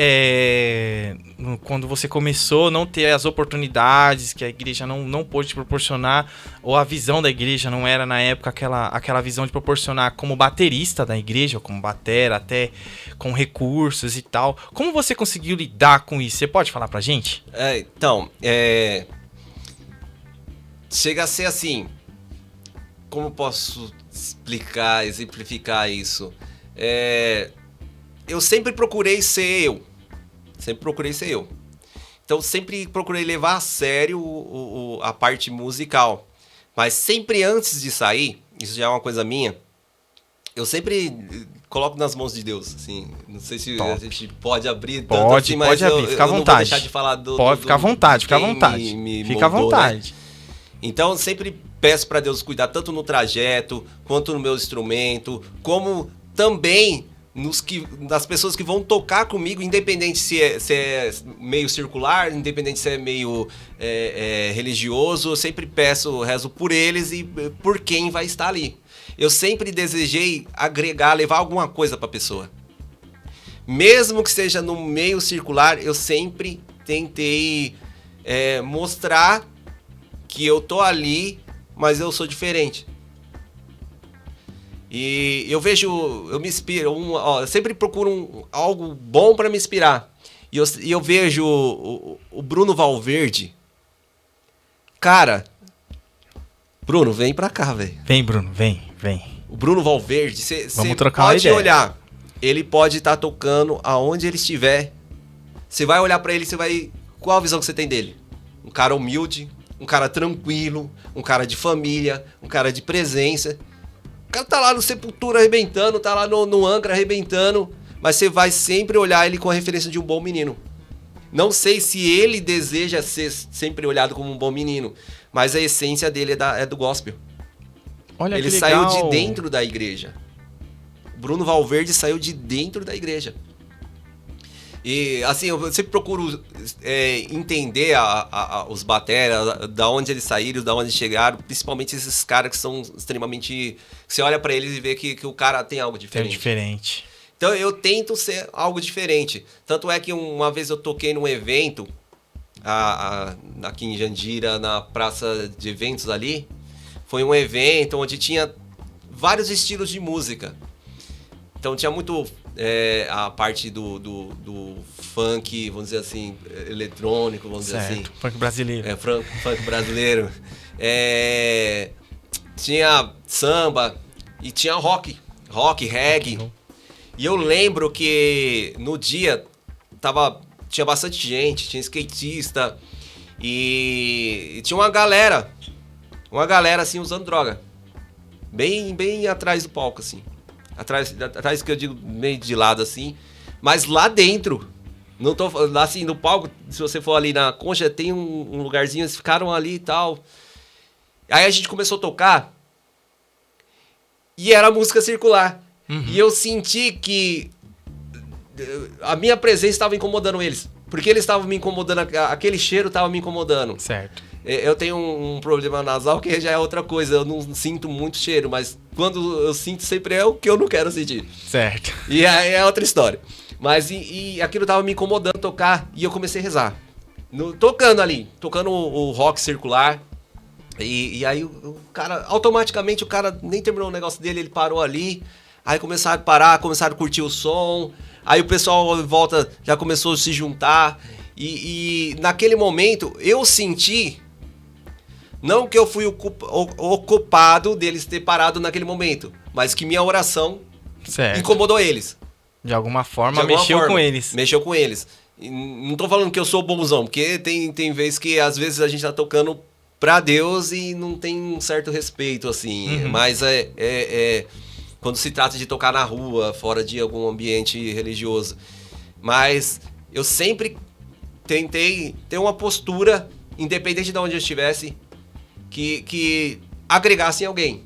quando você começou, não ter as oportunidades que a igreja não pôde te proporcionar, ou a visão da igreja não era na época aquela visão de proporcionar como baterista da igreja, ou como batera, até com recursos e tal. Como você conseguiu lidar com isso? Você pode falar pra gente? Chega a ser assim, como posso explicar, exemplificar isso? Eu sempre procurei ser eu. Então sempre procurei levar a sério a parte musical. Mas sempre antes de sair, isso já é uma coisa minha, eu sempre coloco nas mãos de Deus, assim. Não sei se a gente pode abrir tanto assim, mas pode abrir, fica à vontade. Não vou deixar de falar fica à vontade, fica à vontade. Fica à vontade. Né? Então, eu sempre peço para Deus cuidar tanto no trajeto, quanto no meu instrumento, como também nas pessoas que vão tocar comigo, independente se é meio circular, independente se é meio religioso, eu sempre rezo por eles e por quem vai estar ali. Eu sempre desejei agregar, levar alguma coisa para a pessoa. Mesmo que seja no meio circular, eu sempre tentei mostrar que eu tô ali, mas eu sou diferente. E eu me inspiro, eu sempre procuro algo bom para me inspirar. E eu vejo o Bruno Valverde. Cara, Bruno, vem pra cá, velho. Vem, Bruno, vem. O Bruno Valverde, você trocar uma pode ideia. olhar. Ele pode estar tocando aonde ele estiver. Você vai olhar pra ele, você vai... Qual a visão que você tem dele? Um cara humilde, um cara tranquilo, um cara de família, um cara de presença. O cara tá lá no Sepultura arrebentando, tá lá no Angra arrebentando, mas você vai sempre olhar ele com a referência de um bom menino. Não sei se ele deseja ser sempre olhado como um bom menino, mas a essência dele é do gospel. Olha ele que legal. saiu de dentro da igreja. Bruno Valverde saiu de dentro da igreja. E assim, eu sempre procuro entender os bateras, da onde eles saíram, da onde chegaram, principalmente esses caras que são extremamente... Você olha pra eles e vê que o cara tem algo diferente. Então eu tento ser algo diferente. Tanto é que uma vez eu toquei num evento, aqui em Jandira, na praça de eventos ali. Foi um evento onde tinha vários estilos de música. Então tinha muito a parte do funk, vamos dizer assim, eletrônico, vamos dizer assim. Funk brasileiro. Funk brasileiro. Tinha samba e tinha rock, reggae. E eu lembro que no dia tinha bastante gente, tinha skatista e tinha uma galera assim usando droga. Bem atrás do palco, assim. Atrás que eu digo meio de lado assim, mas lá dentro, não tô lá assim no palco, se você for ali na Concha, tem um lugarzinho, eles ficaram ali e tal. Aí a gente começou a tocar e era música circular. Uhum. E eu senti que a minha presença estava incomodando eles, porque eles estavam me incomodando, aquele cheiro estava me incomodando. Certo. Eu tenho um problema nasal que já é outra coisa, eu não sinto muito cheiro, mas quando eu sinto sempre é o que eu não quero sentir. Certo. E aí é outra história. Mas e aquilo tava me incomodando tocar e eu comecei a rezar. Tocando o rock circular. E aí o cara, automaticamente o cara nem terminou o negócio dele, ele parou ali. Aí começaram a parar, começaram a curtir o som. Aí o pessoal em volta já começou a se juntar. E naquele momento eu senti... Não que eu fui o culpado deles ter parado naquele momento, mas que minha oração incomodou eles. De alguma forma mexeu com eles. Mexeu com eles. E não tô falando que eu sou bonzão, porque tem vezes que às vezes a gente tá tocando pra Deus e não tem um certo respeito, assim. Uhum. Mas quando se trata de tocar na rua, fora de algum ambiente religioso. Mas eu sempre tentei ter uma postura, independente de onde eu estivesse, que agregasse em alguém.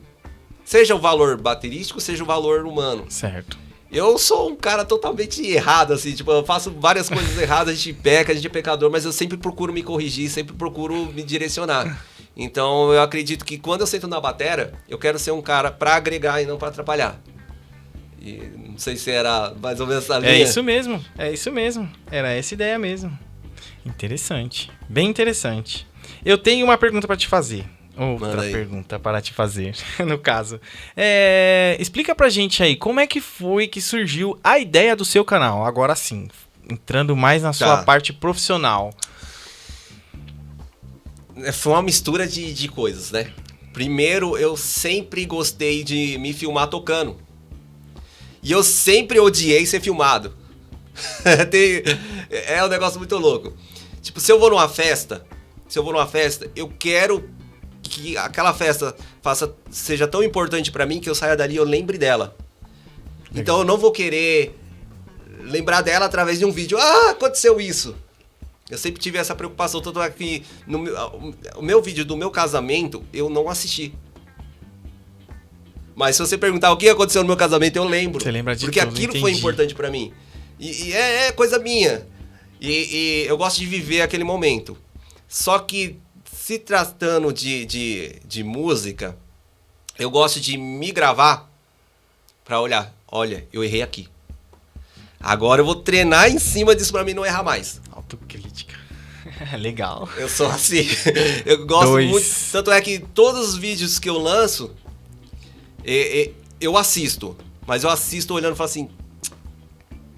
Seja o valor baterístico, seja o valor humano. Certo. Eu sou um cara totalmente errado, assim, tipo, eu faço várias coisas erradas, a gente peca, a gente é pecador, mas eu sempre procuro me corrigir, sempre procuro me direcionar. Então eu acredito que quando eu sento na batera, eu quero ser um cara pra agregar e não pra atrapalhar. E não sei se era mais ou menos essa linha. É isso mesmo. Era essa ideia mesmo. Interessante. Bem interessante. Eu tenho uma pergunta pra te fazer. Outra pergunta para te fazer, no caso. Explica pra gente aí, como é que foi que surgiu a ideia do seu canal? Agora sim, entrando mais na sua parte profissional. Foi uma mistura de coisas, né? Primeiro, eu sempre gostei de me filmar tocando. E eu sempre odiei ser filmado. É um negócio muito louco. Tipo, se eu vou numa festa, eu quero que aquela festa seja tão importante pra mim que eu saia dali e eu lembre dela. Então eu não vou querer lembrar dela através de um vídeo. Aconteceu isso. Eu sempre tive essa preocupação, tanto é que o meu vídeo do meu casamento eu não assisti. Mas se você perguntar o que aconteceu no meu casamento, eu lembro. Você lembra de porque tudo, aquilo entendi. foi importante pra mim. E é coisa minha. E eu gosto de viver aquele momento. Só que, se tratando de música, eu gosto de me gravar pra olhar. Olha, eu errei aqui. Agora eu vou treinar em cima disso pra mim não errar mais. Autocrítica. Legal. Eu sou assim. Eu gosto muito. Tanto é que todos os vídeos que eu lanço, eu assisto. Mas eu assisto olhando e falo assim...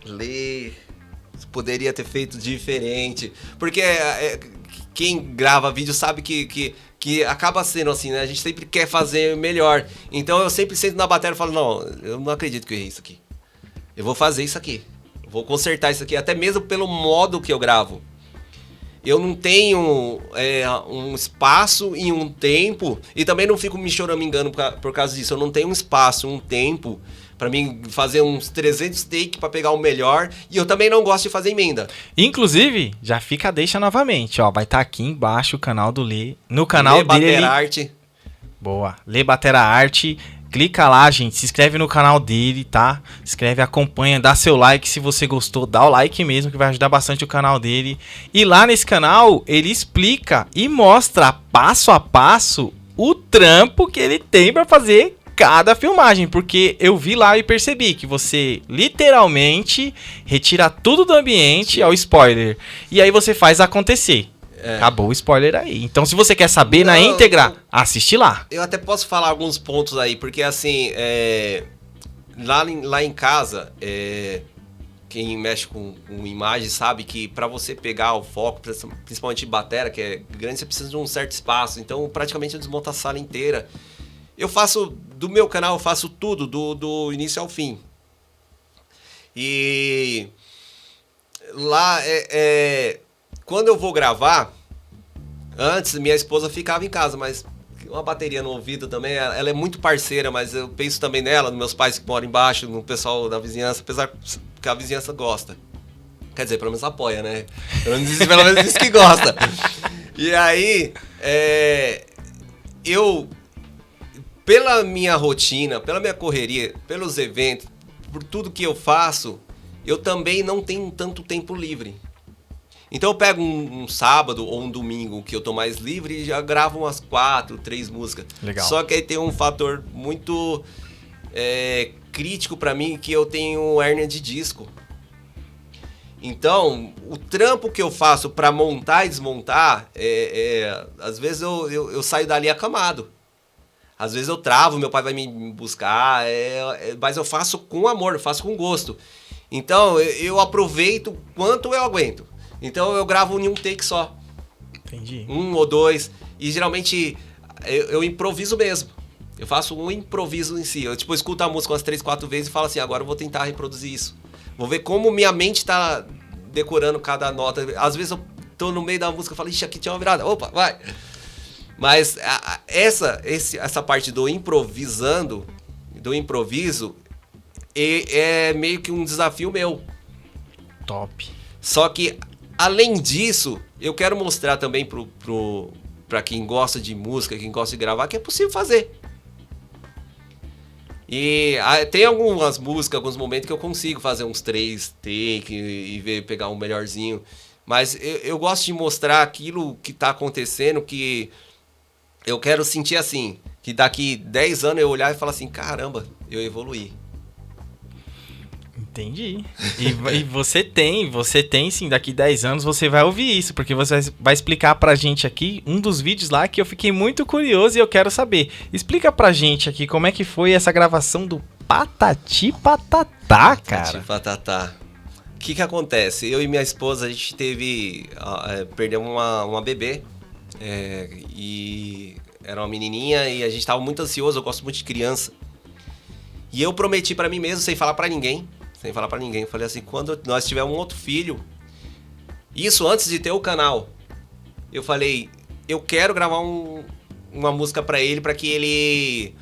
Lê... Poderia ter feito diferente. Porque quem grava vídeo sabe que acaba sendo assim, né? A gente sempre quer fazer melhor. Então eu sempre sento na bateria e falo, não, eu não acredito que eu errei isso aqui. Eu vou fazer isso aqui. Vou consertar isso aqui, até mesmo pelo modo que eu gravo. Eu não tenho um espaço e um tempo, e também não fico me choramingando por causa disso. Eu não tenho um espaço, um tempo pra mim fazer uns 300 takes pra pegar o melhor, e eu também não gosto de fazer emenda. Inclusive, já fica a deixa novamente, ó, vai estar aqui embaixo o canal do Lê, no canal Lê dele. Batera Arte. Boa, Lê Batera Arte. Clica lá, gente, se inscreve no canal dele, tá? Se inscreve, acompanha, dá seu like se você gostou, dá o like mesmo, que vai ajudar bastante o canal dele. E lá nesse canal, ele explica e mostra passo a passo o trampo que ele tem pra fazer cada filmagem, porque eu vi lá e percebi que você literalmente retira tudo do ambiente, é o spoiler, e aí você faz acontecer. Acabou o spoiler aí. Então, se você quer saber na íntegra, assiste lá. Eu até posso falar alguns pontos aí, porque assim, lá em casa, quem mexe com imagem sabe que para você pegar o foco, principalmente batera, que é grande, você precisa de um certo espaço. Então, praticamente eu desmonto a sala inteira. Eu faço, do meu canal, eu faço tudo, do início ao fim. E lá, quando eu vou gravar, antes minha esposa ficava em casa, mas uma bateria no ouvido também, ela é muito parceira, mas eu penso também nela, nos meus pais que moram embaixo, no pessoal da vizinhança, apesar que a vizinhança gosta. Quer dizer, pelo menos apoia, né? Pelo menos diz que gosta. E aí, eu, pela minha rotina, pela minha correria, pelos eventos, por tudo que eu faço, eu também não tenho tanto tempo livre. Então eu pego um sábado ou um domingo que eu tô mais livre e já gravo umas 4, 3 músicas. Legal. Só que aí tem um fator muito crítico pra mim, que eu tenho hérnia de disco. Então, o trampo que eu faço pra montar e desmontar, às vezes eu saio dali acamado. Às vezes eu travo, meu pai vai me buscar, mas eu faço com amor, eu faço com gosto. Então, eu aproveito quanto eu aguento. Então eu gravo em um take só. Entendi. 1 ou 2. E geralmente eu improviso mesmo. Eu faço um improviso em si. Eu escuto a música umas 3, 4 vezes e falo assim, agora eu vou tentar reproduzir isso. Vou ver como minha mente tá decorando cada nota. Às vezes eu tô no meio da música e falo, ixi, aqui tinha uma virada. Opa, vai. Mas essa parte do improviso, é meio que um desafio meu. Top. Só que, além disso, eu quero mostrar também pra quem gosta de música, quem gosta de gravar, que é possível fazer. E tem algumas músicas, alguns momentos que eu consigo fazer uns 3 takes e pegar um melhorzinho. Mas eu gosto de mostrar aquilo que tá acontecendo, que eu quero sentir assim, que daqui 10 anos eu olhar e falar assim, caramba, eu evoluí. Entendi. E você tem sim, daqui 10 anos você vai ouvir isso, porque você vai explicar pra gente aqui um dos vídeos lá que eu fiquei muito curioso e eu quero saber. Explica pra gente aqui como é que foi essa gravação do Patati Patatá, cara. Patati Patatá. O que acontece? Eu e minha esposa, a gente perdemos uma bebê, e era uma menininha e a gente tava muito ansioso, eu gosto muito de criança. E eu prometi pra mim mesmo, sem falar pra ninguém, eu falei assim, quando nós tivermos um outro filho, isso antes de ter o canal, eu falei, eu quero gravar uma música pra ele, pra que ele,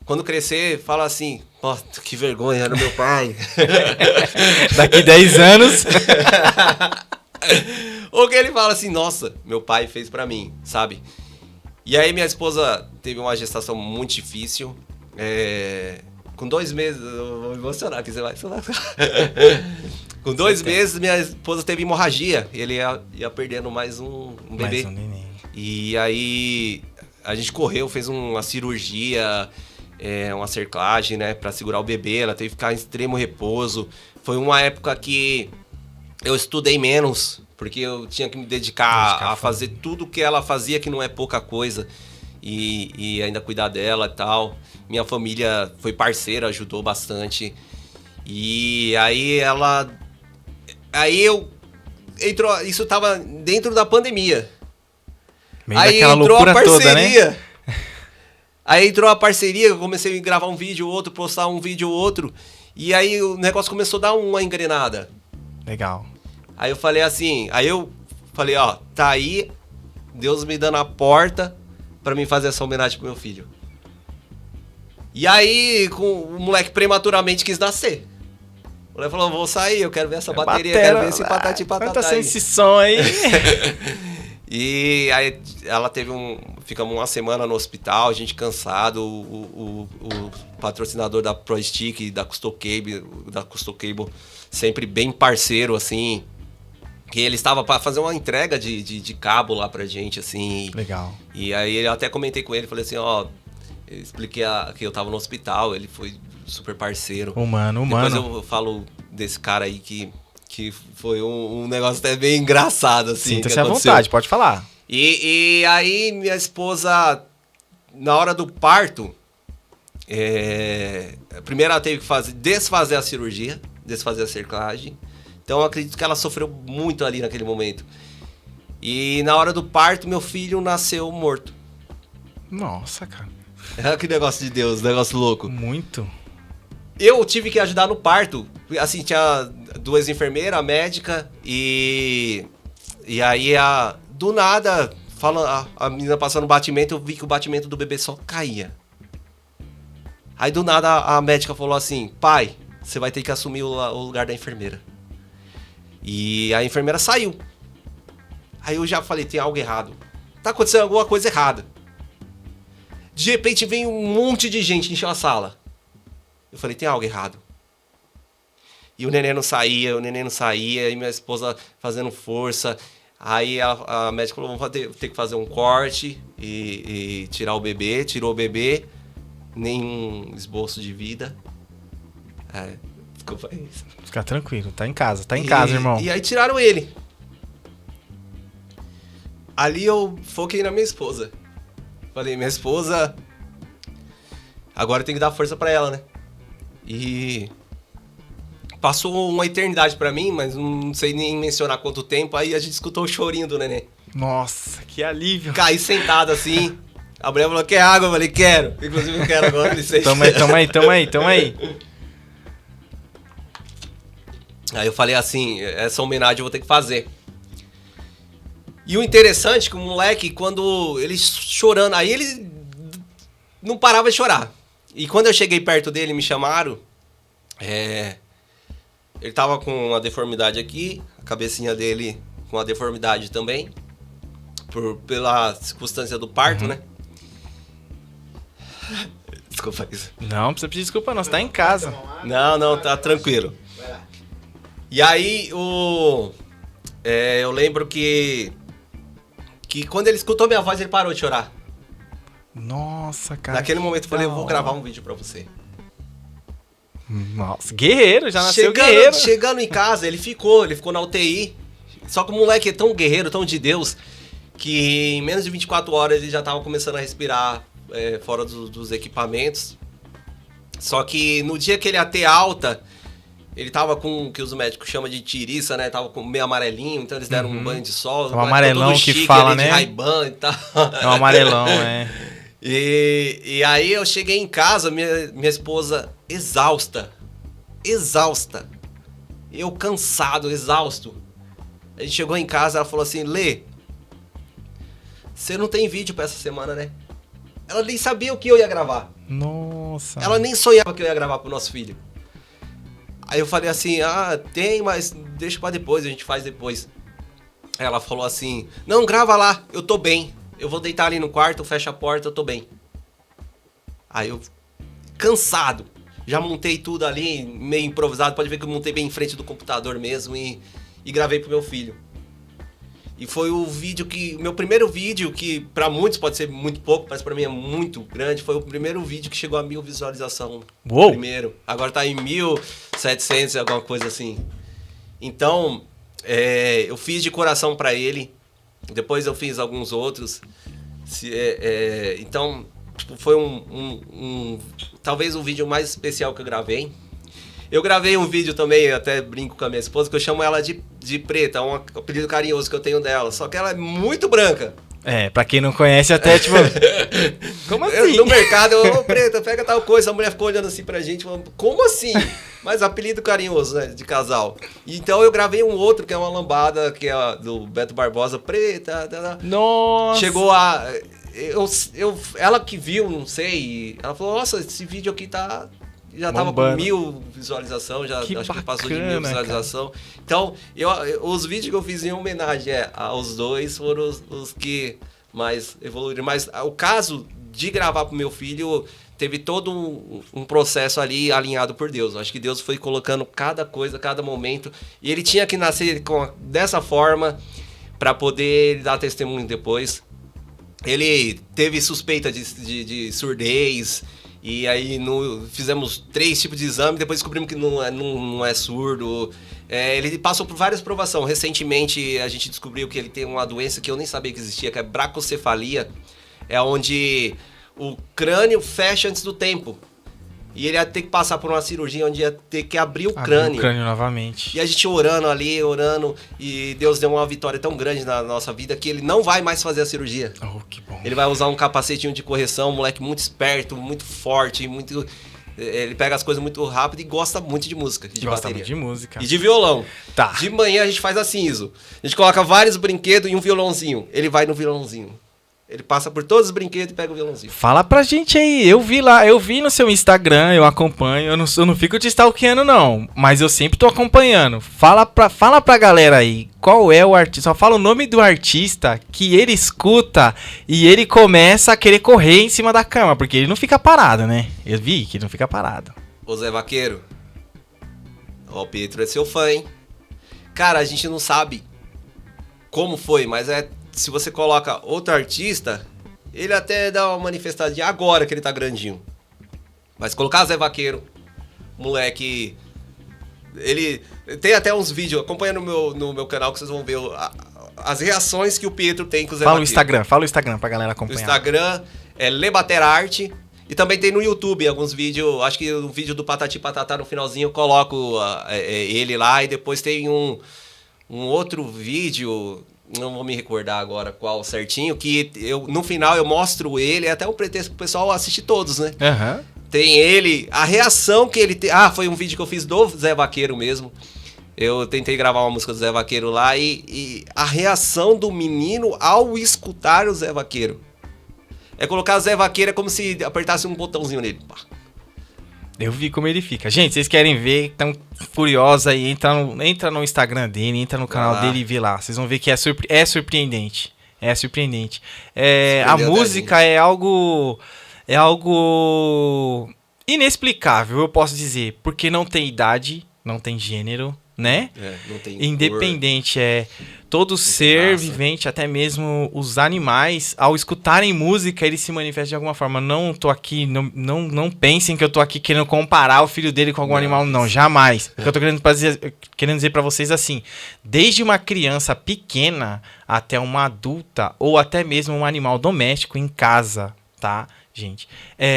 quando crescer, fala assim, nossa, que vergonha, era meu pai. Daqui 10 anos. Ou que ele fala assim, nossa, meu pai fez pra mim, sabe? E aí minha esposa teve uma gestação muito difícil, Com 2 meses, eu vou me emocionar aqui, você vai. Com 2 meses, minha esposa teve hemorragia. Ele ia perdendo mais um bebê. Mais um neném. E aí a gente correu, fez uma cirurgia, uma cerclagem, né, pra segurar o bebê. Ela teve que ficar em extremo repouso. Foi uma época que eu estudei menos, porque eu tinha que me dedicar a fazer tudo que ela fazia, que não é pouca coisa. E ainda cuidar dela e tal. Minha família foi parceira, ajudou bastante. E aí entrou, isso tava dentro da pandemia. Meio aí daquela entrou a loucura parceria. toda, né? Aí entrou a parceria, eu comecei a gravar um vídeo, outro, postar um vídeo, outro. E aí o negócio começou a dar uma engrenada. Legal. Aí eu falei assim, ó, tá aí Deus me dando a porta pra mim fazer essa homenagem pro meu filho. E aí, o moleque prematuramente quis nascer. O moleque falou, vou sair, eu quero ver essa bateria, quero ver esse patati patatá. Tá sendo esse som aí. E aí ela ficamos uma semana no hospital, a gente cansado, o patrocinador da ProStick, da Custom Cable, sempre bem parceiro, assim, que ele estava para fazer uma entrega de cabo lá pra gente, assim. Legal. E aí eu até comentei com ele, falei assim, ó, eu expliquei que eu tava no hospital, ele foi super parceiro. Humano. Depois eu falo desse cara aí que foi um negócio até bem engraçado, assim. Sinta-se à vontade, pode falar. E aí minha esposa, na hora do parto, primeiro ela teve que desfazer a cirurgia, desfazer a cerclagem. Então eu acredito que ela sofreu muito ali naquele momento. E na hora do parto, meu filho nasceu morto. Nossa, cara. Que negócio de Deus, negócio louco. Muito. Eu tive que ajudar no parto. Assim, tinha 2 enfermeiras, a médica e aí do nada, a menina passando batimento, eu vi que o batimento do bebê só caía. Aí do nada a médica falou assim, pai, você vai ter que assumir o lugar da enfermeira. E a enfermeira saiu. Aí eu já falei, tem algo errado. Tá acontecendo alguma coisa errada. De repente vem um monte de gente encher a sala. Eu falei, tem algo errado. E o neném não saía, e minha esposa fazendo força. Aí a médica falou, vamos ter que fazer um corte e tirar o bebê. Tirou o bebê, nenhum esboço de vida. Desculpa isso. Fica tranquilo, tá em casa, irmão. E aí tiraram ele. Ali eu foquei na minha esposa. Falei, minha esposa, agora tem que dar força pra ela, né? E passou uma eternidade pra mim, mas não sei nem mencionar quanto tempo. Aí a gente escutou o chorinho do neném. Nossa, que alívio. Caí sentado assim. A mulher falou, quer água? Eu falei, quero. Inclusive eu quero agora, licença. Toma aí. Aí eu falei assim, essa homenagem eu vou ter que fazer. E o interessante é que o moleque, quando ele chorando, aí ele não parava de chorar. E quando eu cheguei perto dele, me chamaram, ele tava com uma deformidade aqui, a cabecinha dele com uma deformidade também, pela circunstância do parto, né? Desculpa isso. Não precisa pedir desculpa não, você tá em casa. Não, tá tranquilo. E aí, eu lembro que quando ele escutou minha voz, ele parou de chorar. Nossa, cara. Naquele momento eu falei, eu vou gravar um vídeo pra você. Nossa, guerreiro, já nasceu guerreiro. Chegando em casa, ele ficou na UTI. Só que o moleque é tão guerreiro, tão de Deus, que em menos de 24 horas ele já tava começando a respirar fora dos equipamentos. Só que no dia que ele ia ter alta, ele tava com o que os médicos chamam de tiriça, né? Tava com meio amarelinho, então eles deram um banho de sol. É um amarelão que fala, né? De Ray-Ban e tal. É um amarelão, E aí eu cheguei em casa, minha esposa exausta. Eu cansado, exausto. A gente chegou em casa, ela falou assim, Lê, você não tem vídeo pra essa semana, né? Ela nem sabia o que eu ia gravar. Nossa. Ela nem sonhava que eu ia gravar pro nosso filho. Aí eu falei assim, tem, mas deixa pra depois, a gente faz depois. Aí ela falou assim, não, grava lá, eu tô bem. Eu vou deitar ali no quarto, fecha a porta, eu tô bem. Aí eu cansado. Já montei tudo ali, meio improvisado. Pode ver que eu montei bem em frente do computador mesmo e gravei pro meu filho. E foi o meu primeiro vídeo, que pra muitos pode ser muito pouco, mas pra mim é muito grande, foi o primeiro vídeo que chegou a 1000 visualizações. Uou! Primeiro. Agora tá em 1.700, alguma coisa assim. Então, eu fiz de coração pra ele. Depois eu fiz alguns outros. Então, tipo, foi talvez o vídeo mais especial que eu gravei. Eu gravei um vídeo também, até brinco com a minha esposa, que eu chamo ela de Preta, um apelido carinhoso que eu tenho dela. Só que ela é muito branca. Pra quem não conhece, até tipo... Como assim? No mercado, Preta, pega tal coisa. A mulher ficou olhando assim pra gente, falando, como assim? Mas apelido carinhoso, né, de casal. Então eu gravei um outro, que é uma lambada, que é do Beto Barbosa, Preta. Nossa! Chegou a... ela que viu, não sei, ela falou, nossa, esse vídeo aqui já tava com 1000 visualizações, acho que passou de 1000 visualizações. Então, os vídeos que eu fiz em homenagem aos dois foram os que mais evoluíram. Mas o caso de gravar pro meu filho teve todo um processo ali alinhado por Deus. Acho que Deus foi colocando cada coisa, cada momento. E ele tinha que nascer dessa forma para poder dar testemunho depois. Ele teve suspeita de surdez. E aí fizemos 3 tipos de exame, depois descobrimos que não é surdo. Ele passou por várias provações. Recentemente a gente descobriu que ele tem uma doença que eu nem sabia que existia, que é bracocefalia. É onde o crânio fecha antes do tempo. E ele ia ter que passar por uma cirurgia onde ia ter que abrir o crânio. Abrir o crânio novamente. E a gente orando, e Deus deu uma vitória tão grande na nossa vida que ele não vai mais fazer a cirurgia. Oh, que bom. Ele vai usar um capacetinho de correção, um moleque muito esperto, muito forte, ele pega as coisas muito rápido e gosta muito de música, de gosta bateria. muito de música. E de violão. Tá. De manhã a gente faz assim, Iso. A gente coloca vários brinquedos e um violãozinho. Ele vai no violãozinho. Ele passa por todos os brinquedos e pega o violãozinho. Fala pra gente aí, eu vi no seu Instagram, eu acompanho, eu não fico te stalkeando não, mas eu sempre tô acompanhando. Fala pra galera aí, qual é o artista, só fala o nome do artista que ele escuta e ele começa a querer correr em cima da cama, porque ele não fica parado, né? Eu vi que ele não fica parado. Ô Zé Vaqueiro, o Pietro é seu fã, hein? Cara, a gente não sabe como foi, mas se você coloca outro artista, ele até dá uma manifestadinha agora que ele tá grandinho. Mas colocar Zé Vaqueiro, moleque... Ele tem até uns vídeos, acompanha no meu canal que vocês vão ver as reações que o Pietro tem com o Zé Vaqueiro. Fala o Instagram pra galera acompanhar. O Instagram é Lebaterarte. E também tem no YouTube alguns vídeos, acho que o vídeo do Patati Patatá no finalzinho eu coloco ele lá. E depois tem um outro vídeo... Não vou me recordar agora qual certinho, que no final eu mostro ele, é até um pretexto pro pessoal assistir todos, né? Aham. Tem ele, a reação que ele tem... foi um vídeo que eu fiz do Zé Vaqueiro mesmo. Eu tentei gravar uma música do Zé Vaqueiro lá e a reação do menino ao escutar o Zé Vaqueiro. É colocar o Zé Vaqueiro, é como se apertasse um botãozinho nele. Pá. Eu vi como ele fica. Gente, vocês querem ver, estão curiosos aí, entra no Instagram dele, entra no canal dele e vê lá. Vocês vão ver que é surpreendente. É surpreendente. A música é algo inexplicável, eu posso dizer. Porque não tem idade, não tem gênero, né? Não tem independente, todo ser vivente, até mesmo os animais, ao escutarem música, eles se manifestam de alguma forma. Não tô aqui, não pensem que eu tô aqui querendo comparar o filho dele com algum animal, não, jamais. O que eu tô querendo dizer pra vocês assim, desde uma criança pequena até uma adulta, ou até mesmo um animal doméstico em casa, tá, gente?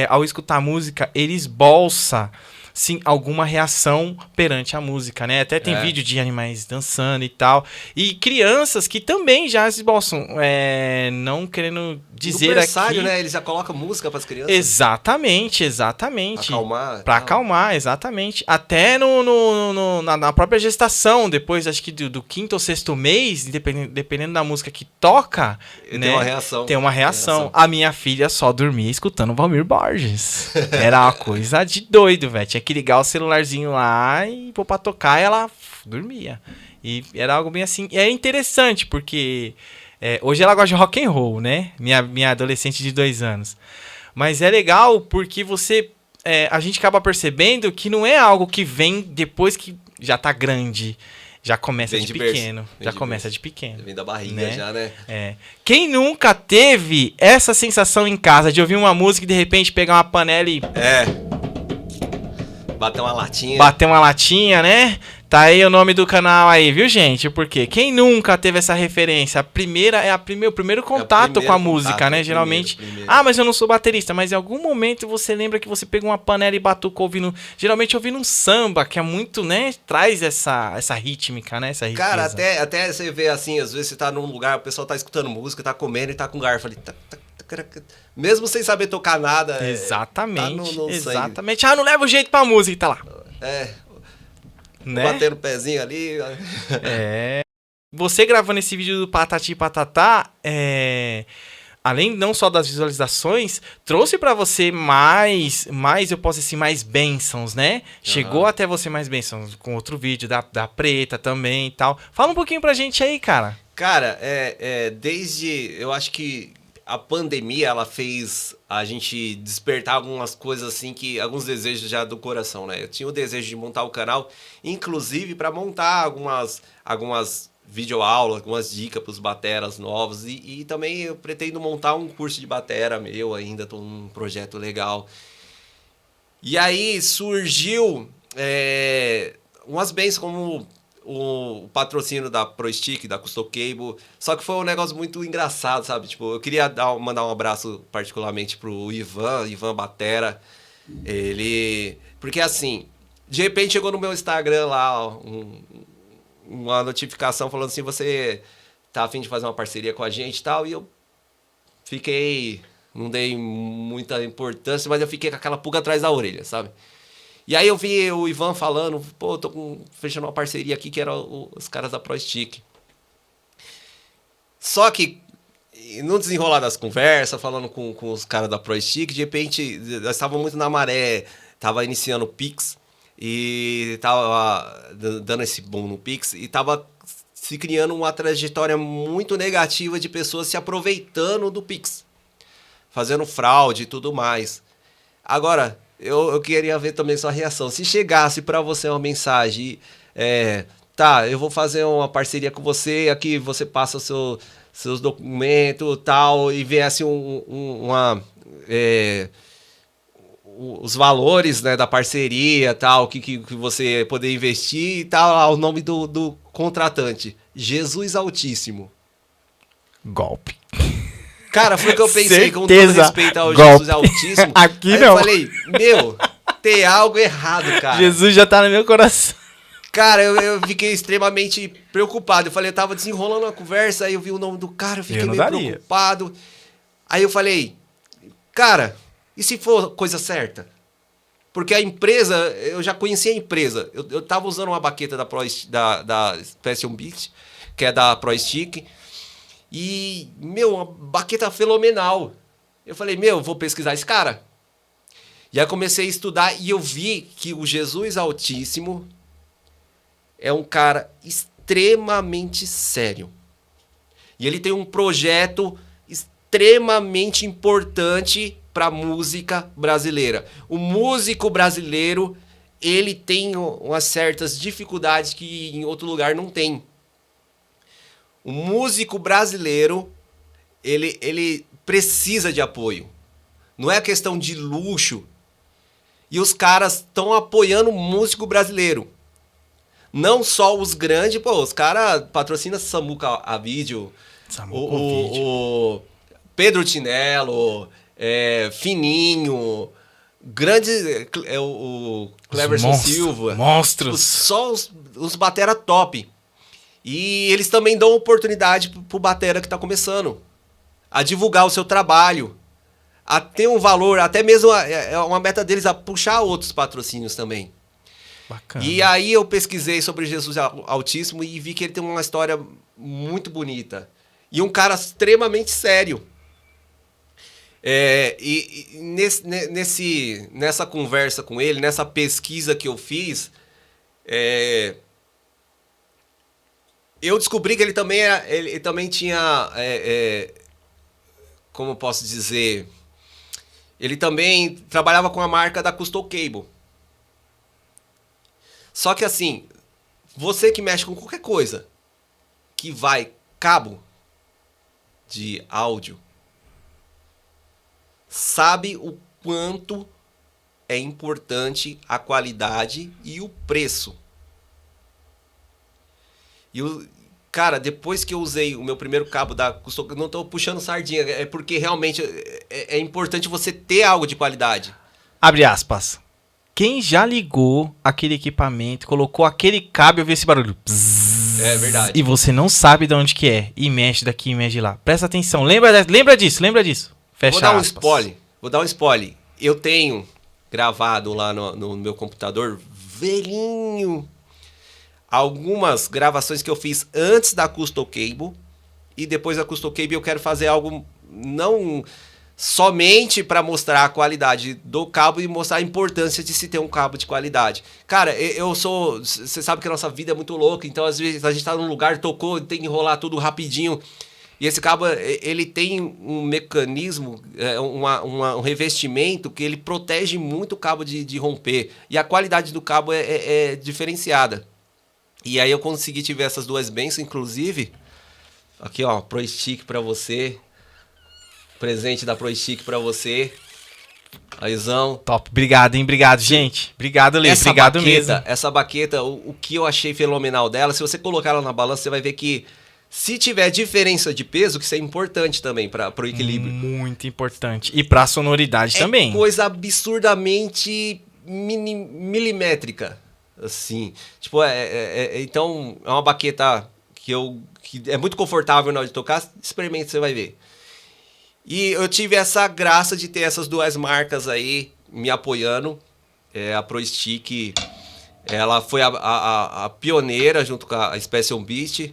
Ao escutar música, ele esboça sim, alguma reação perante a música, né? Até tem vídeo de animais dançando e tal. E crianças que também já se esboçam, não querendo dizer aqui... né? Eles já colocam música para as crianças. Exatamente. Pra acalmar, exatamente. Até na própria gestação, depois acho que do 5º ou 6º mês, dependendo da música que toca, né? Tem uma reação. A minha filha só dormia escutando Valmir Borges. Era uma coisa de doido, velho. Tinha que ligar o celularzinho lá e pôr pra tocar, e ela dormia. E era algo bem assim. E é interessante, porque hoje ela gosta de rock and roll, né? Minha adolescente de 2 anos. Mas é legal porque você a gente acaba percebendo que não é algo que vem depois que já tá grande. Já começa Vem de berço. pequeno. Vem Já de começa berço. de pequeno. Vem da barriga Né? já, né? Quem nunca teve essa sensação em casa de ouvir uma música e de repente pegar uma panela e Bater uma latinha. bater uma latinha, né? Tá aí o nome do canal aí, viu, gente? Porque quem nunca teve essa referência? O primeiro contato primeiro com a música, contato, né? o Geralmente. primeiro. Ah, mas eu não sou baterista. Mas em algum momento você lembra que você pegou uma panela e batucou ouvindo. Geralmente ouvindo um samba, que é muito, né? Traz essa rítmica, né? Essa riqueza. Cara, até você vê assim, às vezes você tá num lugar, o pessoal tá escutando música, tá comendo e tá com garfo ali. Mesmo sem saber tocar nada. Exatamente. Tá no sangue. Exatamente. Ah, não leva o jeito pra música e tá lá. Né? Batendo o pezinho ali. Você gravando esse vídeo do Patati Patatá, além não só das visualizações, trouxe pra você mais, eu posso dizer, mais bênçãos, né? Chegou até você mais bênçãos com outro vídeo da Preta também e tal. Fala um pouquinho pra gente aí, cara. Cara, eu acho que a pandemia, ela fez a gente despertar algumas coisas assim, alguns desejos já do coração, né? Eu tinha o desejo de montar o canal, inclusive para montar algumas videoaulas, algumas dicas para os bateras novos e também eu pretendo montar um curso de batera meu ainda, tô num projeto legal. E aí surgiu umas bênçãos como o patrocínio da ProStick, da Custom Cable, só que foi um negócio muito engraçado, sabe? Tipo, eu queria mandar um abraço particularmente pro Ivan Batera, porque assim, de repente chegou no meu Instagram lá, ó, uma notificação falando assim, você tá a fim de fazer uma parceria com a gente e tal, e eu não dei muita importância, mas eu fiquei com aquela pulga atrás da orelha, sabe? E aí eu vi o Ivan falando, pô, fechando uma parceria aqui que eram os caras da ProStick. Só que, no desenrolar das conversas, falando com os caras da ProStick, de repente, nós estávamos muito na maré, tava iniciando o Pix, e tava dando esse boom no Pix, e tava se criando uma trajetória muito negativa de pessoas se aproveitando do Pix, fazendo fraude e tudo mais. Agora, eu queria ver também sua reação. Se chegasse para você uma mensagem, eu vou fazer uma parceria com você, aqui você passa seus documentos tal, e viesse os valores, né, da parceria tal, que você poder investir e tal, o nome do contratante, Jesus Altíssimo. Golpe. Cara, foi o que eu pensei, Certeza. com todo respeito ao Golpe. Jesus Altíssimo. Aqui aí não. eu falei, tem algo errado, cara. Jesus já tá no meu coração. Cara, eu fiquei extremamente preocupado. Eu tava desenrolando uma conversa, aí eu vi o nome do cara, eu fiquei meio preocupado. Aí eu falei, cara, e se for coisa certa? Porque a empresa, eu já conhecia a empresa. Eu tava usando uma baqueta da Special Beat, que é da ProStick. E, uma baqueta fenomenal. Eu falei, vou pesquisar esse cara. E aí comecei a estudar e eu vi que o Jesus Altíssimo é um cara extremamente sério. E ele tem um projeto extremamente importante para a música brasileira. O músico brasileiro, ele tem umas certas dificuldades que em outro lugar não tem. O músico brasileiro, ele precisa de apoio. Não é questão de luxo. E os caras estão apoiando o músico brasileiro. Não só os grandes, os caras patrocinam Samuca a vídeo. O Pedro Tinello, Fininho, grande, o Cleverson Silva. Monstros. Só os batera top. E eles também dão oportunidade pro batera que tá começando a divulgar o seu trabalho, a ter um valor, até mesmo uma meta deles a puxar outros patrocínios também. Bacana. E aí eu pesquisei sobre Jesus Altíssimo e vi que ele tem uma história muito bonita. E um cara extremamente sério. Nessa conversa com ele, nessa pesquisa que eu fiz, eu descobri que ele também tinha, como eu posso dizer, Ele também trabalhava com a marca da Custom Cable. Só que assim, você que mexe com qualquer coisa que vai cabo de áudio, sabe o quanto é importante a qualidade e o preço. E cara, depois que eu usei o meu primeiro cabo da Custom, não estou puxando sardinha, é porque realmente é importante você ter algo de qualidade. Abre aspas. Quem já ligou aquele equipamento, colocou aquele cabo e ouviu esse barulho? Bzzz, É verdade. e você não sabe de onde que é. E mexe daqui e mexe de lá. Presta atenção. Lembra disso. Fecha Vou dar um aspas. spoiler. Eu tenho gravado lá no meu computador, velhinho, algumas gravações que eu fiz antes da Custom Cable. E depois da Custom Cable eu quero fazer algo não somente para mostrar a qualidade do cabo e mostrar a importância de se ter um cabo de qualidade. Cara, você sabe que a nossa vida é muito louca, então às vezes a gente tá num lugar, tocou, tem que enrolar tudo rapidinho. E esse cabo, ele tem um mecanismo, um revestimento que ele protege muito o cabo de romper. E a qualidade do cabo é diferenciada. E aí eu consegui tiver essas duas bênçãos, inclusive. Aqui, ó, Pro Stick pra você. Presente da Pro Stick pra você. Aizão. Top. Obrigado, hein? Obrigado, gente. Obrigado, Lê. Obrigado mesmo. Essa baqueta, o que eu achei fenomenal dela, se você colocar ela na balança, você vai ver que se tiver diferença de peso, que isso é importante também para o equilíbrio. Muito importante. E pra sonoridade também. Coisa absurdamente milimétrica. Assim. Tipo, então, é uma baqueta que é muito confortável na hora de tocar. Experimenta, você vai ver. E eu tive essa graça de ter essas duas marcas aí me apoiando. A Pro Stick, ela foi a pioneira junto com a Special Beast.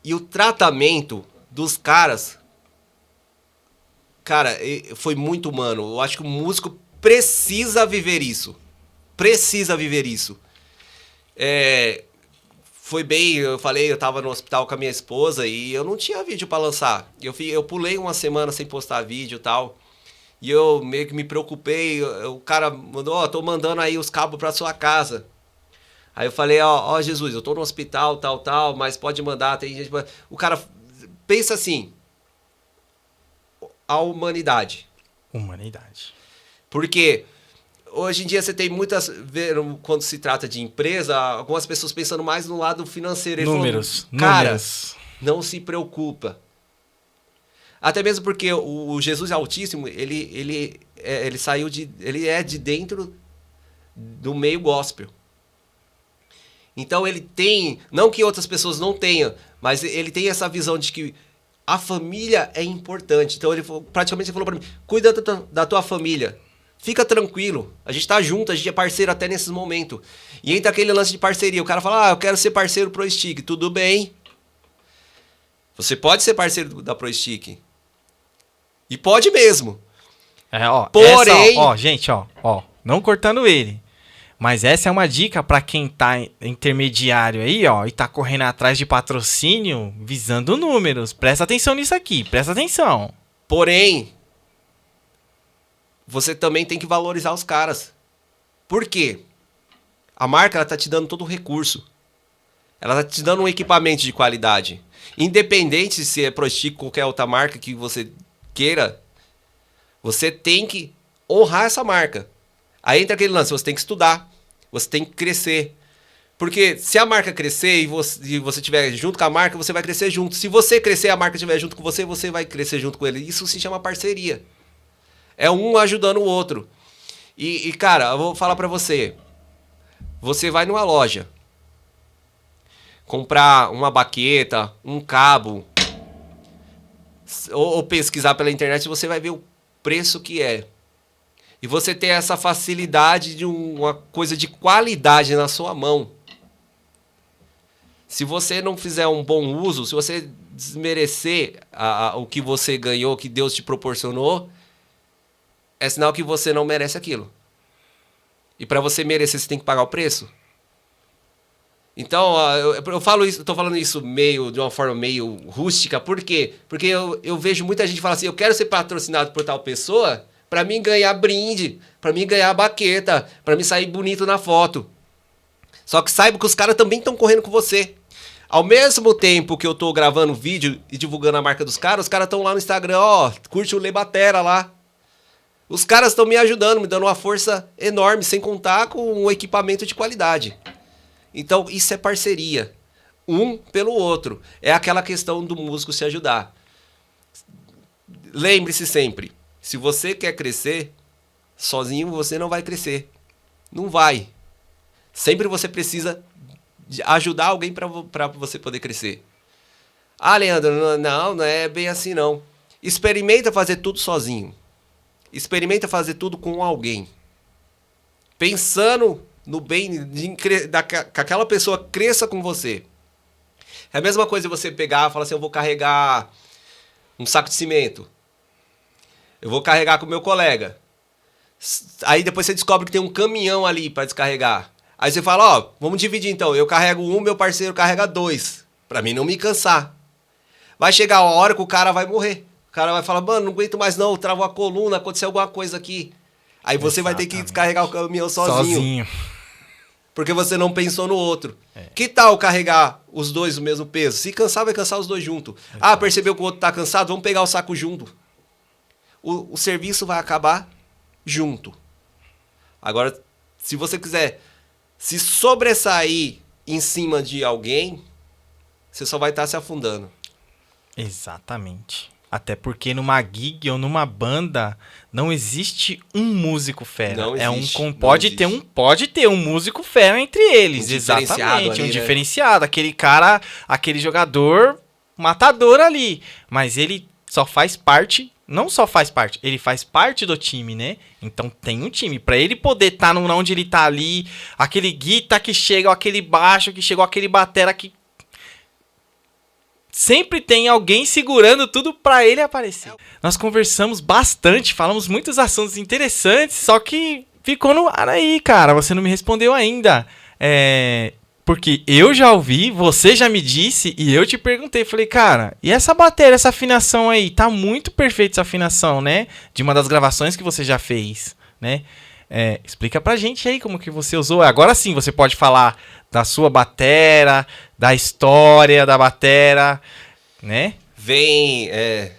E o tratamento dos caras, cara, foi muito humano. Eu acho que o músico precisa viver isso. Foi bem, eu falei, eu tava no hospital com a minha esposa e eu não tinha vídeo pra lançar. Eu pulei uma semana sem postar vídeo e tal. E eu meio que me preocupei. O cara mandou, tô mandando aí os cabos pra sua casa. Aí eu falei, ó, Jesus, eu tô no hospital, tal, mas pode mandar, tem gente... O cara pensa assim, a humanidade. Porque hoje em dia você tem muitas... Quando se trata de empresa, algumas pessoas pensando mais no lado financeiro. Números. Cara, não se preocupa. Até mesmo porque o Jesus Altíssimo, ele saiu de... Ele é de dentro do meio gospel. Então ele tem, não que outras pessoas não tenham, mas ele tem essa visão de que a família é importante. Então ele praticamente falou para mim, cuida da tua família, fica tranquilo, a gente tá junto, a gente é parceiro até nesses momentos. E entra aquele lance de parceria, o cara fala, eu quero ser parceiro Pro Stick, tudo bem. Você pode ser parceiro da Pro Stick. E pode mesmo. Porém... gente, não cortando ele. Mas essa é uma dica para quem tá intermediário aí, ó, e tá correndo atrás de patrocínio, visando números. Presta atenção nisso aqui, presta atenção. Porém, você também tem que valorizar os caras. Por quê? A marca, ela tá te dando todo o recurso. Ela tá te dando um equipamento de qualidade. Independente se é Pro Stick ou qualquer outra marca que você queira, você tem que honrar essa marca. Aí entra aquele lance, você tem que estudar, você tem que crescer. Porque se a marca crescer e você estiver junto com a marca, você vai crescer junto. Se você crescer e a marca estiver junto com você, você vai crescer junto com ele. Isso se chama parceria. É um ajudando o outro. E cara, eu vou falar pra você. Você vai numa loja, comprar uma baqueta, um cabo, ou pesquisar pela internet, você vai ver o preço que é. E você ter essa facilidade de uma coisa de qualidade na sua mão. Se você não fizer um bom uso, se você desmerecer o que você ganhou, que Deus te proporcionou, é sinal que você não merece aquilo. E para você merecer, você tem que pagar o preço. Então, eu falo isso, estou falando isso de uma forma meio rústica. Por quê? Porque eu vejo muita gente falar assim, eu quero ser patrocinado por tal pessoa, pra mim ganhar brinde, pra mim ganhar baqueta, pra mim sair bonito na foto. Só que saiba que os caras também estão correndo com você. Ao mesmo tempo que eu tô gravando vídeo e divulgando a marca dos caras, os caras estão lá no Instagram, ó, curte o Lê Batera lá. Os caras estão me ajudando, me dando uma força enorme, sem contar com um equipamento de qualidade. Então, isso é parceria. Um pelo outro. É aquela questão do músico se ajudar. Lembre-se sempre, se você quer crescer, sozinho você não vai crescer. Não vai. Sempre você precisa de ajudar alguém para você poder crescer. Ah, Leandro, não é bem assim não. Experimenta fazer tudo sozinho. Experimenta fazer tudo com alguém. Pensando no bem, que aquela pessoa cresça com você. É a mesma coisa você pegar e falar assim, eu vou carregar um saco de cimento. Eu vou carregar com o meu colega. Aí depois você descobre que tem um caminhão ali para descarregar. Aí você fala, ó, vamos dividir então. Eu carrego um, meu parceiro carrega 2. Pra mim não me cansar. Vai chegar a hora que o cara vai morrer. O cara vai falar, mano, não aguento mais não, travou a coluna, aconteceu alguma coisa aqui. Aí você vai ter que descarregar o caminhão sozinho. Porque você não pensou no outro. Que tal carregar os dois o mesmo peso? Se cansar, vai cansar os dois juntos. Ah, percebeu que o outro tá cansado? Vamos pegar o saco junto. O serviço vai acabar junto. Agora, se você quiser se sobressair em cima de alguém, você só vai estar se afundando. Exatamente. Até porque numa gig ou numa banda não existe um músico fera. Não existe, pode ter um músico fera entre eles, exatamente, um diferenciado, aquele cara, aquele jogador matador ali, mas ele só faz parte, não só faz parte, ele faz parte do time, né? Então tem um time pra ele poder estar onde ele tá ali, aquele guitarra que chega, aquele baixo que chegou, aquele batera que sempre tem alguém segurando tudo pra ele aparecer. Nós conversamos bastante, falamos muitos assuntos interessantes, só que ficou no ar aí, cara. Você não me respondeu ainda. Porque eu já ouvi, você já me disse, e eu te perguntei. Falei, cara, e essa bateria, essa afinação aí? Tá muito perfeita essa afinação, né? De uma das gravações que você já fez, né? Explica pra gente aí como que você usou. Agora sim, você pode falar da sua batera, da história da batera, né?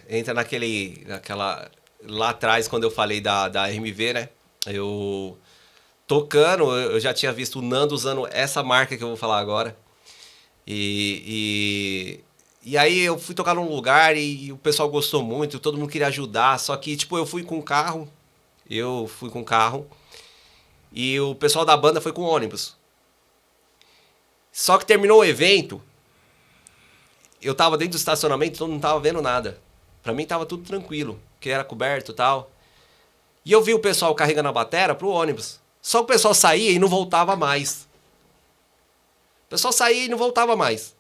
Entra naquela... Lá atrás, quando eu falei da RMV, né? Eu tocando, eu já tinha visto o Nando usando essa marca que eu vou falar agora. E aí eu fui tocar num lugar e o pessoal gostou muito, todo mundo queria ajudar, só que, tipo, eu fui com carro e o pessoal da banda foi com ônibus. Só que terminou o evento, eu tava dentro do estacionamento, todo mundo tava vendo nada. Pra mim tava tudo tranquilo, que era coberto e tal. E eu vi o pessoal carregando a batera pro ônibus. Só que o pessoal saía e não voltava mais. O pessoal saía e não voltava mais.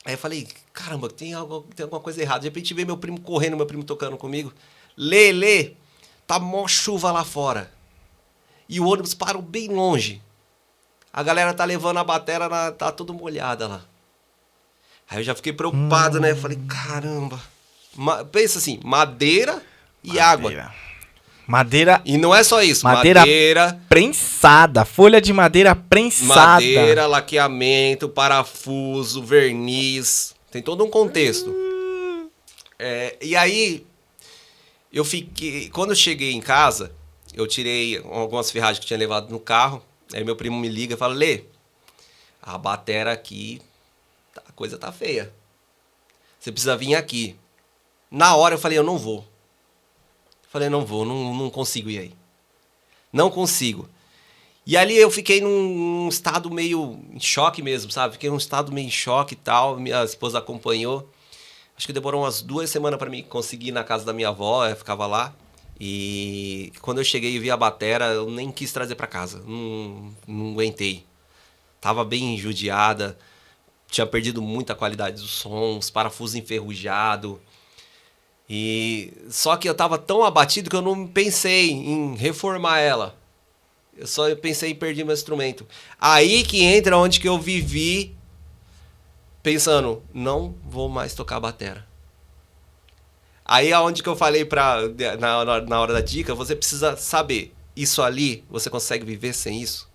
Aí eu falei, caramba, tem alguma coisa errada. De repente veio meu primo correndo, meu primo tocando comigo. Lê, tá mó chuva lá fora. E o ônibus parou bem longe. A galera tá levando a batera, tá tudo molhada lá. Aí eu já fiquei preocupado, né? Eu falei, caramba. Pensa assim, madeira e água. Madeira. E não é só isso. Madeira prensada. Folha de madeira prensada. Madeira, laqueamento, parafuso, verniz. Tem todo um contexto. E aí, eu fiquei... Quando eu cheguei em casa, eu tirei algumas ferragens que eu tinha levado no carro. Aí meu primo me liga e fala, Lê, a batera aqui, a coisa tá feia. Você precisa vir aqui. Na hora eu falei, eu não vou. Falei, não vou, não consigo ir aí. Não consigo. E ali eu fiquei num estado meio em choque mesmo, sabe? Fiquei num estado meio em choque e tal. Minha esposa acompanhou. Acho que demorou umas 2 semanas para mim conseguir ir na casa da minha avó. Eu ficava lá. E quando eu cheguei e vi a batera, eu nem quis trazer para casa. Não aguentei. Tava bem judiada. Tinha perdido muita qualidade dos sons. Os parafusos enferrujados. Só que eu tava tão abatido que eu não pensei em reformar ela. Eu só pensei em perder meu instrumento. Aí que entra onde que eu vivi pensando, não vou mais tocar batera. Aí aonde que eu falei na hora da dica, você precisa saber, isso ali, você consegue viver sem isso?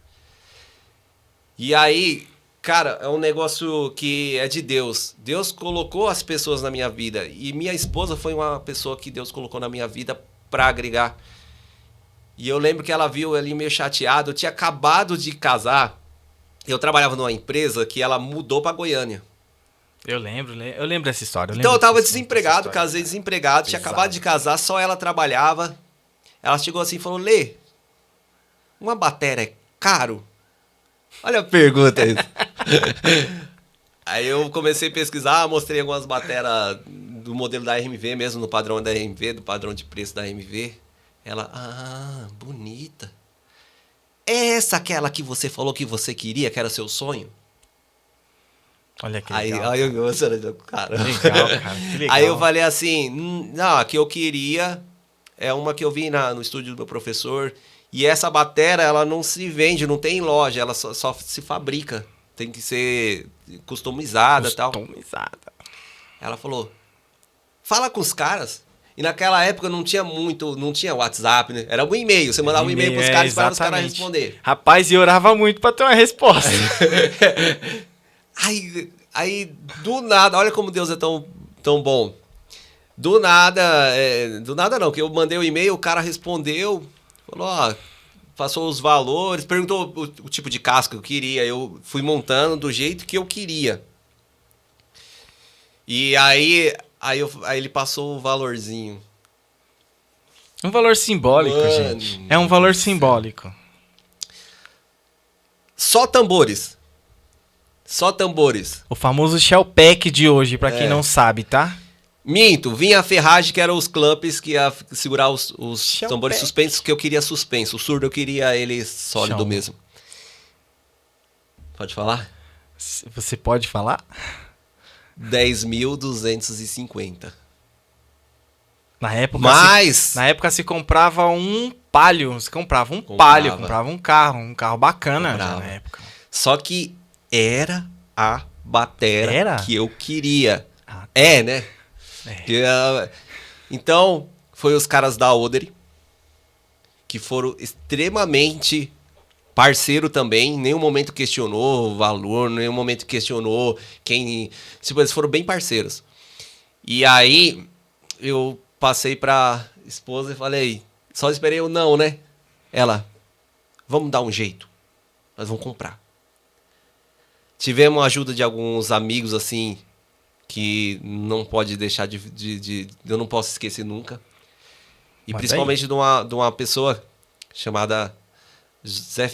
E aí, cara, é um negócio que é de Deus. Deus colocou as pessoas na minha vida. E minha esposa foi uma pessoa que Deus colocou na minha vida pra agregar. E eu lembro que ela viu ali meio chateado. Eu tinha acabado de casar. Eu trabalhava numa empresa que ela mudou pra Goiânia. Eu lembro dessa história. Então eu tava desempregado, casei desempregado, tinha acabado de casar, só ela trabalhava. Ela chegou assim e falou, Lê, uma bateria é caro? Olha a pergunta isso. Aí eu comecei a pesquisar, mostrei algumas baterias do modelo da RMV, mesmo no padrão da RMV, do padrão de preço da RMV. Ela, bonita. É essa aquela que você falou que você queria, que era seu sonho? Olha que legal. Aí eu gostei, cara. Legal, cara. Que legal. Aí eu falei assim, não, a que eu queria é uma que eu vi no estúdio do meu professor. E essa bateria, ela não se vende, não tem loja, ela só se fabrica. Tem que ser customizada e tal. Customizada. Ela falou, fala com os caras. E naquela época não tinha WhatsApp, né? Era um e-mail, você mandava um e-mail pros caras para os caras responder. Rapaz, e orava muito pra ter uma resposta. Aí, do nada, olha como Deus é tão bom. Do nada não, que eu mandei o e-mail, o cara respondeu, falou, passou os valores, perguntou o tipo de casco que eu queria, eu fui montando do jeito que eu queria. E aí ele passou o valorzinho. Um valor simbólico, Mano, gente. É um valor simbólico. Só tambores. O famoso Shell Pack de hoje, pra quem não sabe, tá? Minto, vinha a ferragem que eram os clamps que ia segurar os tambores Pack. suspensos, que eu queria suspenso. O surdo eu queria ele sólido Chão. mesmo. Pode falar? Você pode falar? 10.250. Na época, Mas... na época se comprava um Palio. Você comprava um Comprava. Palio, comprava um carro bacana já Comprava. na época. Só que era a bateria Era? que eu queria. Ah, É, né? É. Então, foi os caras da Odery, que foram extremamente parceiro também. Em nenhum momento questionou o valor, em nenhum momento questionou quem... Tipo, eles foram bem parceiros. E aí, eu passei pra esposa e falei... Só esperei o não, né? Ela, vamos dar um jeito. Nós vamos comprar. Tivemos a ajuda de alguns amigos, assim, que não pode deixar eu não posso esquecer nunca. E Mas principalmente de uma pessoa chamada...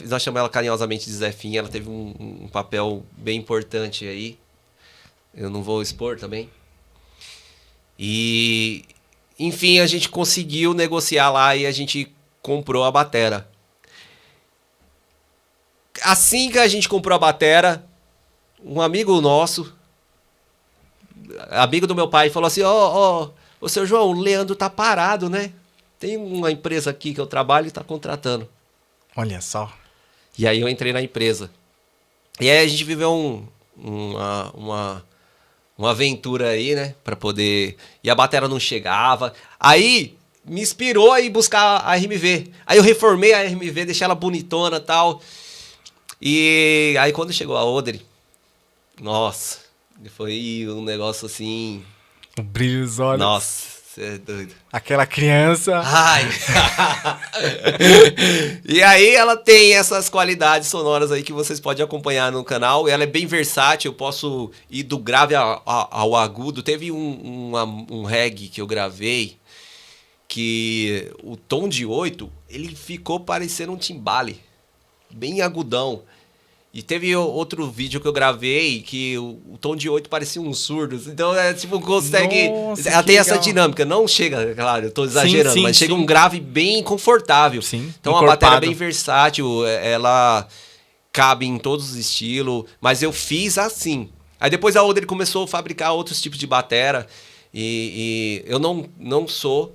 nós chamamos ela carinhosamente de Zefinha. Ela teve um papel bem importante aí. Eu não vou expor também. E... Enfim, a gente conseguiu negociar lá e a gente comprou a bateria. Assim que a gente comprou a bateria, um amigo nosso, amigo do meu pai, falou assim, ô seu João, o Leandro tá parado, né? Tem uma empresa aqui que eu trabalho e tá contratando. Olha só. E aí eu entrei na empresa. E aí a gente viveu uma aventura aí, né? Pra poder... E a bateria não chegava. Aí me inspirou a ir buscar a RMV. Aí eu reformei a RMV, deixei ela bonitona e tal. E aí quando chegou a Odery, nossa, foi um negócio assim... O brilho nos olhos. Nossa, você é doido. Aquela criança. Ai! E aí ela tem essas qualidades sonoras aí que vocês podem acompanhar no canal. Ela é bem versátil, eu posso ir do grave ao agudo. Teve um reggae que eu gravei que o tom de 8, ele ficou parecendo um timbale, bem agudão. E teve outro vídeo que eu gravei que o tom de 8 parecia um surdo. Então, tipo, consegue... Nossa, ela tem que essa legal. dinâmica. Não chega, claro, eu tô exagerando, Sim, mas chega sim. um grave bem confortável. Sim, Então, a encorpado. bateria é bem versátil, ela cabe em todos os estilos. Mas eu fiz assim. Aí depois a Odery começou a fabricar outros tipos de bateria. E eu não sou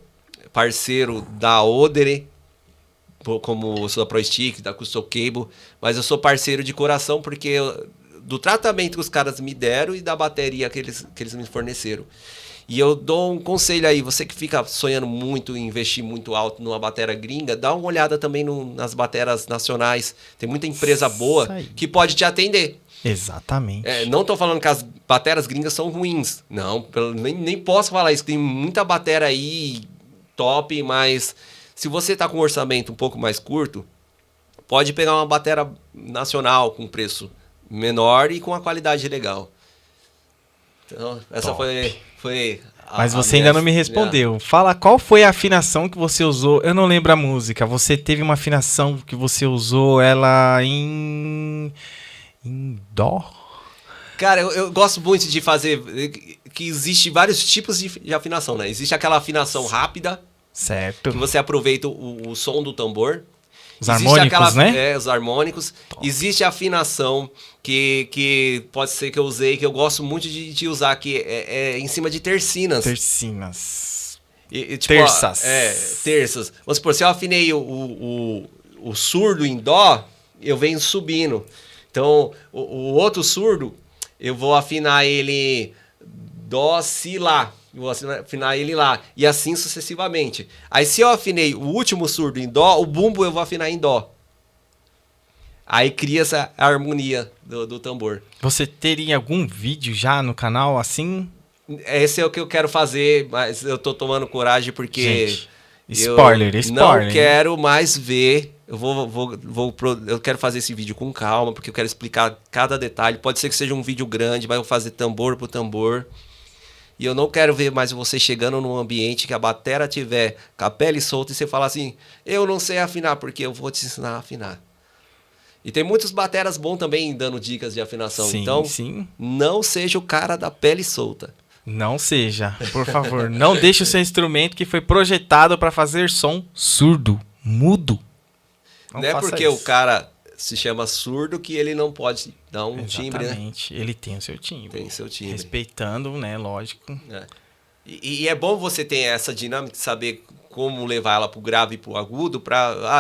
parceiro da Odery, como eu sou da Pro Stick, da Custom Cable, mas eu sou parceiro de coração porque do tratamento que os caras me deram e da bateria que eles me forneceram. E eu dou um conselho aí, você que fica sonhando muito em investir muito alto numa batera gringa, dá uma olhada também nas bateras nacionais. Tem muita empresa boa que pode te atender. Exatamente. Não tô falando que as bateras gringas são ruins. Não, nem posso falar isso. Tem muita batera aí top, mas se você tá com um orçamento um pouco mais curto, pode pegar uma batera nacional com preço menor e com a qualidade legal. Então, essa foi mas você ainda não me respondeu. Fala qual foi a afinação que você usou. Eu não lembro a música. Você teve uma afinação que você usou ela em dó? Cara, eu gosto muito de fazer... Que existe vários tipos de afinação, né? Existe aquela afinação rápida. Certo. Que você aproveita o som do tambor. Os harmônicos, né? Os harmônicos. Top. Existe a afinação que pode ser que eu usei, que eu gosto muito de usar, que é em cima de tercinas. Tercinas. Tipo, terças. Terças. Vamos supor, se eu afinei o surdo em dó, eu venho subindo. Então, o outro surdo, eu vou afinar ele dó, si, lá. Vou afinar ele lá. E assim sucessivamente. Aí se eu afinei o último surdo em dó, o bumbo eu vou afinar em dó. Aí cria essa harmonia do tambor. Você teria algum vídeo já no canal assim? Esse é o que eu quero fazer, mas eu tô tomando coragem porque... Gente, spoiler. Não quero mais ver... Eu quero fazer esse vídeo com calma, porque eu quero explicar cada detalhe. Pode ser que seja um vídeo grande, mas eu vou fazer tambor por tambor. E eu não quero ver mais você chegando num ambiente que a batera tiver com a pele solta e você falar assim, eu não sei afinar, porque eu vou te ensinar a afinar. E tem muitos bateras bons também dando dicas de afinação. Sim, então, sim. Não seja o cara da pele solta. Não seja, por favor. Não deixe o seu instrumento que foi projetado para fazer som surdo, mudo. Não é porque o cara se chama surdo que ele não pode dar um timbre, né? Exatamente. Ele tem o seu timbre. Tem seu timbre. Respeitando, né? Lógico. E é bom você ter essa dinâmica de saber como levar ela pro grave e pro agudo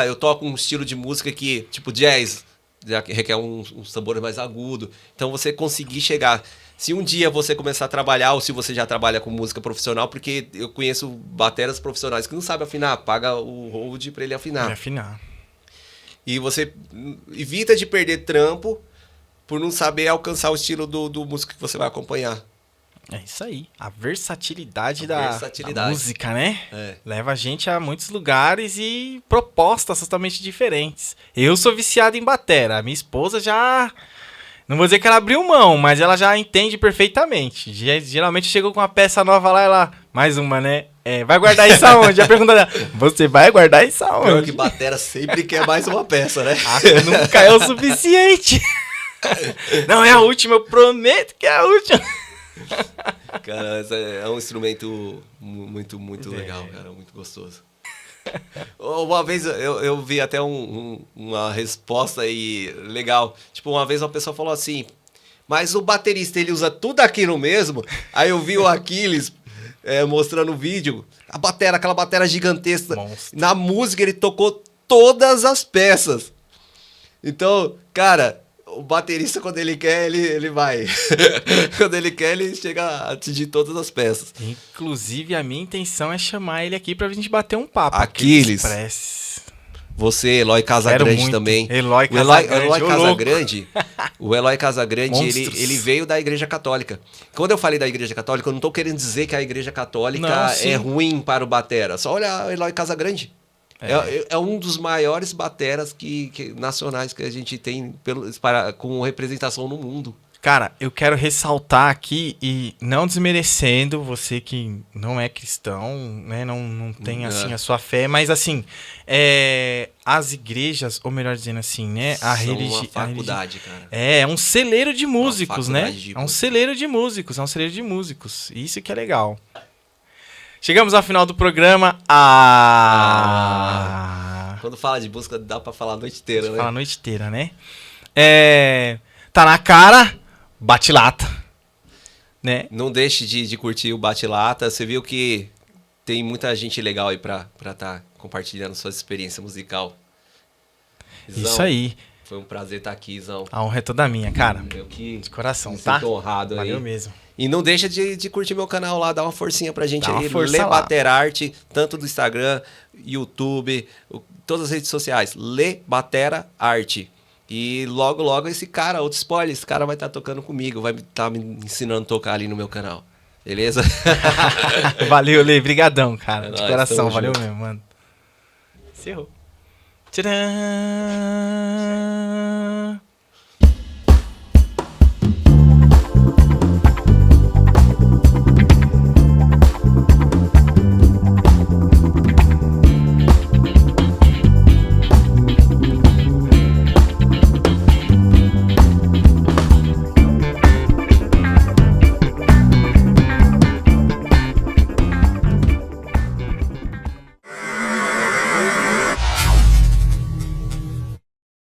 eu toco um estilo de música que, tipo jazz, já requer uns tambores mais agudos. Então você conseguir chegar... Se um dia você começar a trabalhar, ou se você já trabalha com música profissional, porque eu conheço bateras profissionais que não sabem afinar, paga o hold pra ele afinar. E você evita de perder trampo por não saber alcançar o estilo do músico que você vai acompanhar. É isso aí. A versatilidade da música, né? Leva a gente a muitos lugares e propostas totalmente diferentes. Eu sou viciado em batera. A minha esposa já... Não vou dizer que ela abriu mão, mas ela já entende perfeitamente. Geralmente chegou com uma peça nova lá, ela... Mais uma, né? Vai guardar isso aonde? A pergunta dela, você vai guardar isso aonde? Pior que batera sempre quer mais uma peça, né? Nunca é o suficiente. Não é a última, eu prometo que é a última. Cara, é um instrumento muito, muito legal, cara. Muito gostoso. Uma vez eu vi até uma resposta aí legal. Tipo, uma vez uma pessoa falou assim, mas o baterista, ele usa tudo aquilo mesmo? Aí eu vi o Aquiles mostrando o vídeo, aquela batera gigantesca. Monstro. Na música ele tocou todas as peças. Então, cara, o baterista, quando ele quer, ele vai. Quando ele quer, ele chega a atingir todas as peças. Inclusive, a minha intenção é chamar ele aqui pra gente bater um papo. Aquiles. Você, Eloy Casagrande também. Eloy Casagrande. O Eloy Casagrande, ele veio da Igreja Católica. Quando eu falei da Igreja Católica, eu não tô querendo dizer que a Igreja Católica é ruim para o batera. Só olha o Eloy Casagrande. É um dos maiores bateras nacionais que a gente tem com representação no mundo. Cara, eu quero ressaltar aqui, e não desmerecendo você que não é cristão, né, não tem assim a sua fé, mas assim, as igrejas, ou melhor dizendo assim, né, a religião... uma faculdade, cara. É um celeiro de músicos, né? É um celeiro de músicos, isso que é legal. Chegamos ao final do programa. Quando fala de música, dá pra falar a noite inteira, né? Fala a noite inteira, né? Tá na cara, bate-lata, né? Não deixe de curtir o bate-lata. Você viu que tem muita gente legal aí pra tá compartilhando sua experiência musical. Isso aí. Foi um prazer estar aqui, Zão. A honra é toda minha, cara. Eu que De coração, me tá? sinto honrado aí. Valeu mesmo. E não deixa de curtir meu canal lá, dá uma forcinha pra gente Dá uma aí. força lá. Lebater Arte, tanto do Instagram, YouTube, todas as redes sociais. Lebatera Arte. E logo, logo esse cara, outro spoiler, esse cara vai estar tocando comigo, vai estar me ensinando a tocar ali no meu canal. Beleza? Valeu, Lê. Brigadão, cara. É De nóis, coração. tamo Valeu junto. mesmo, mano. Encerrou. Tcharam!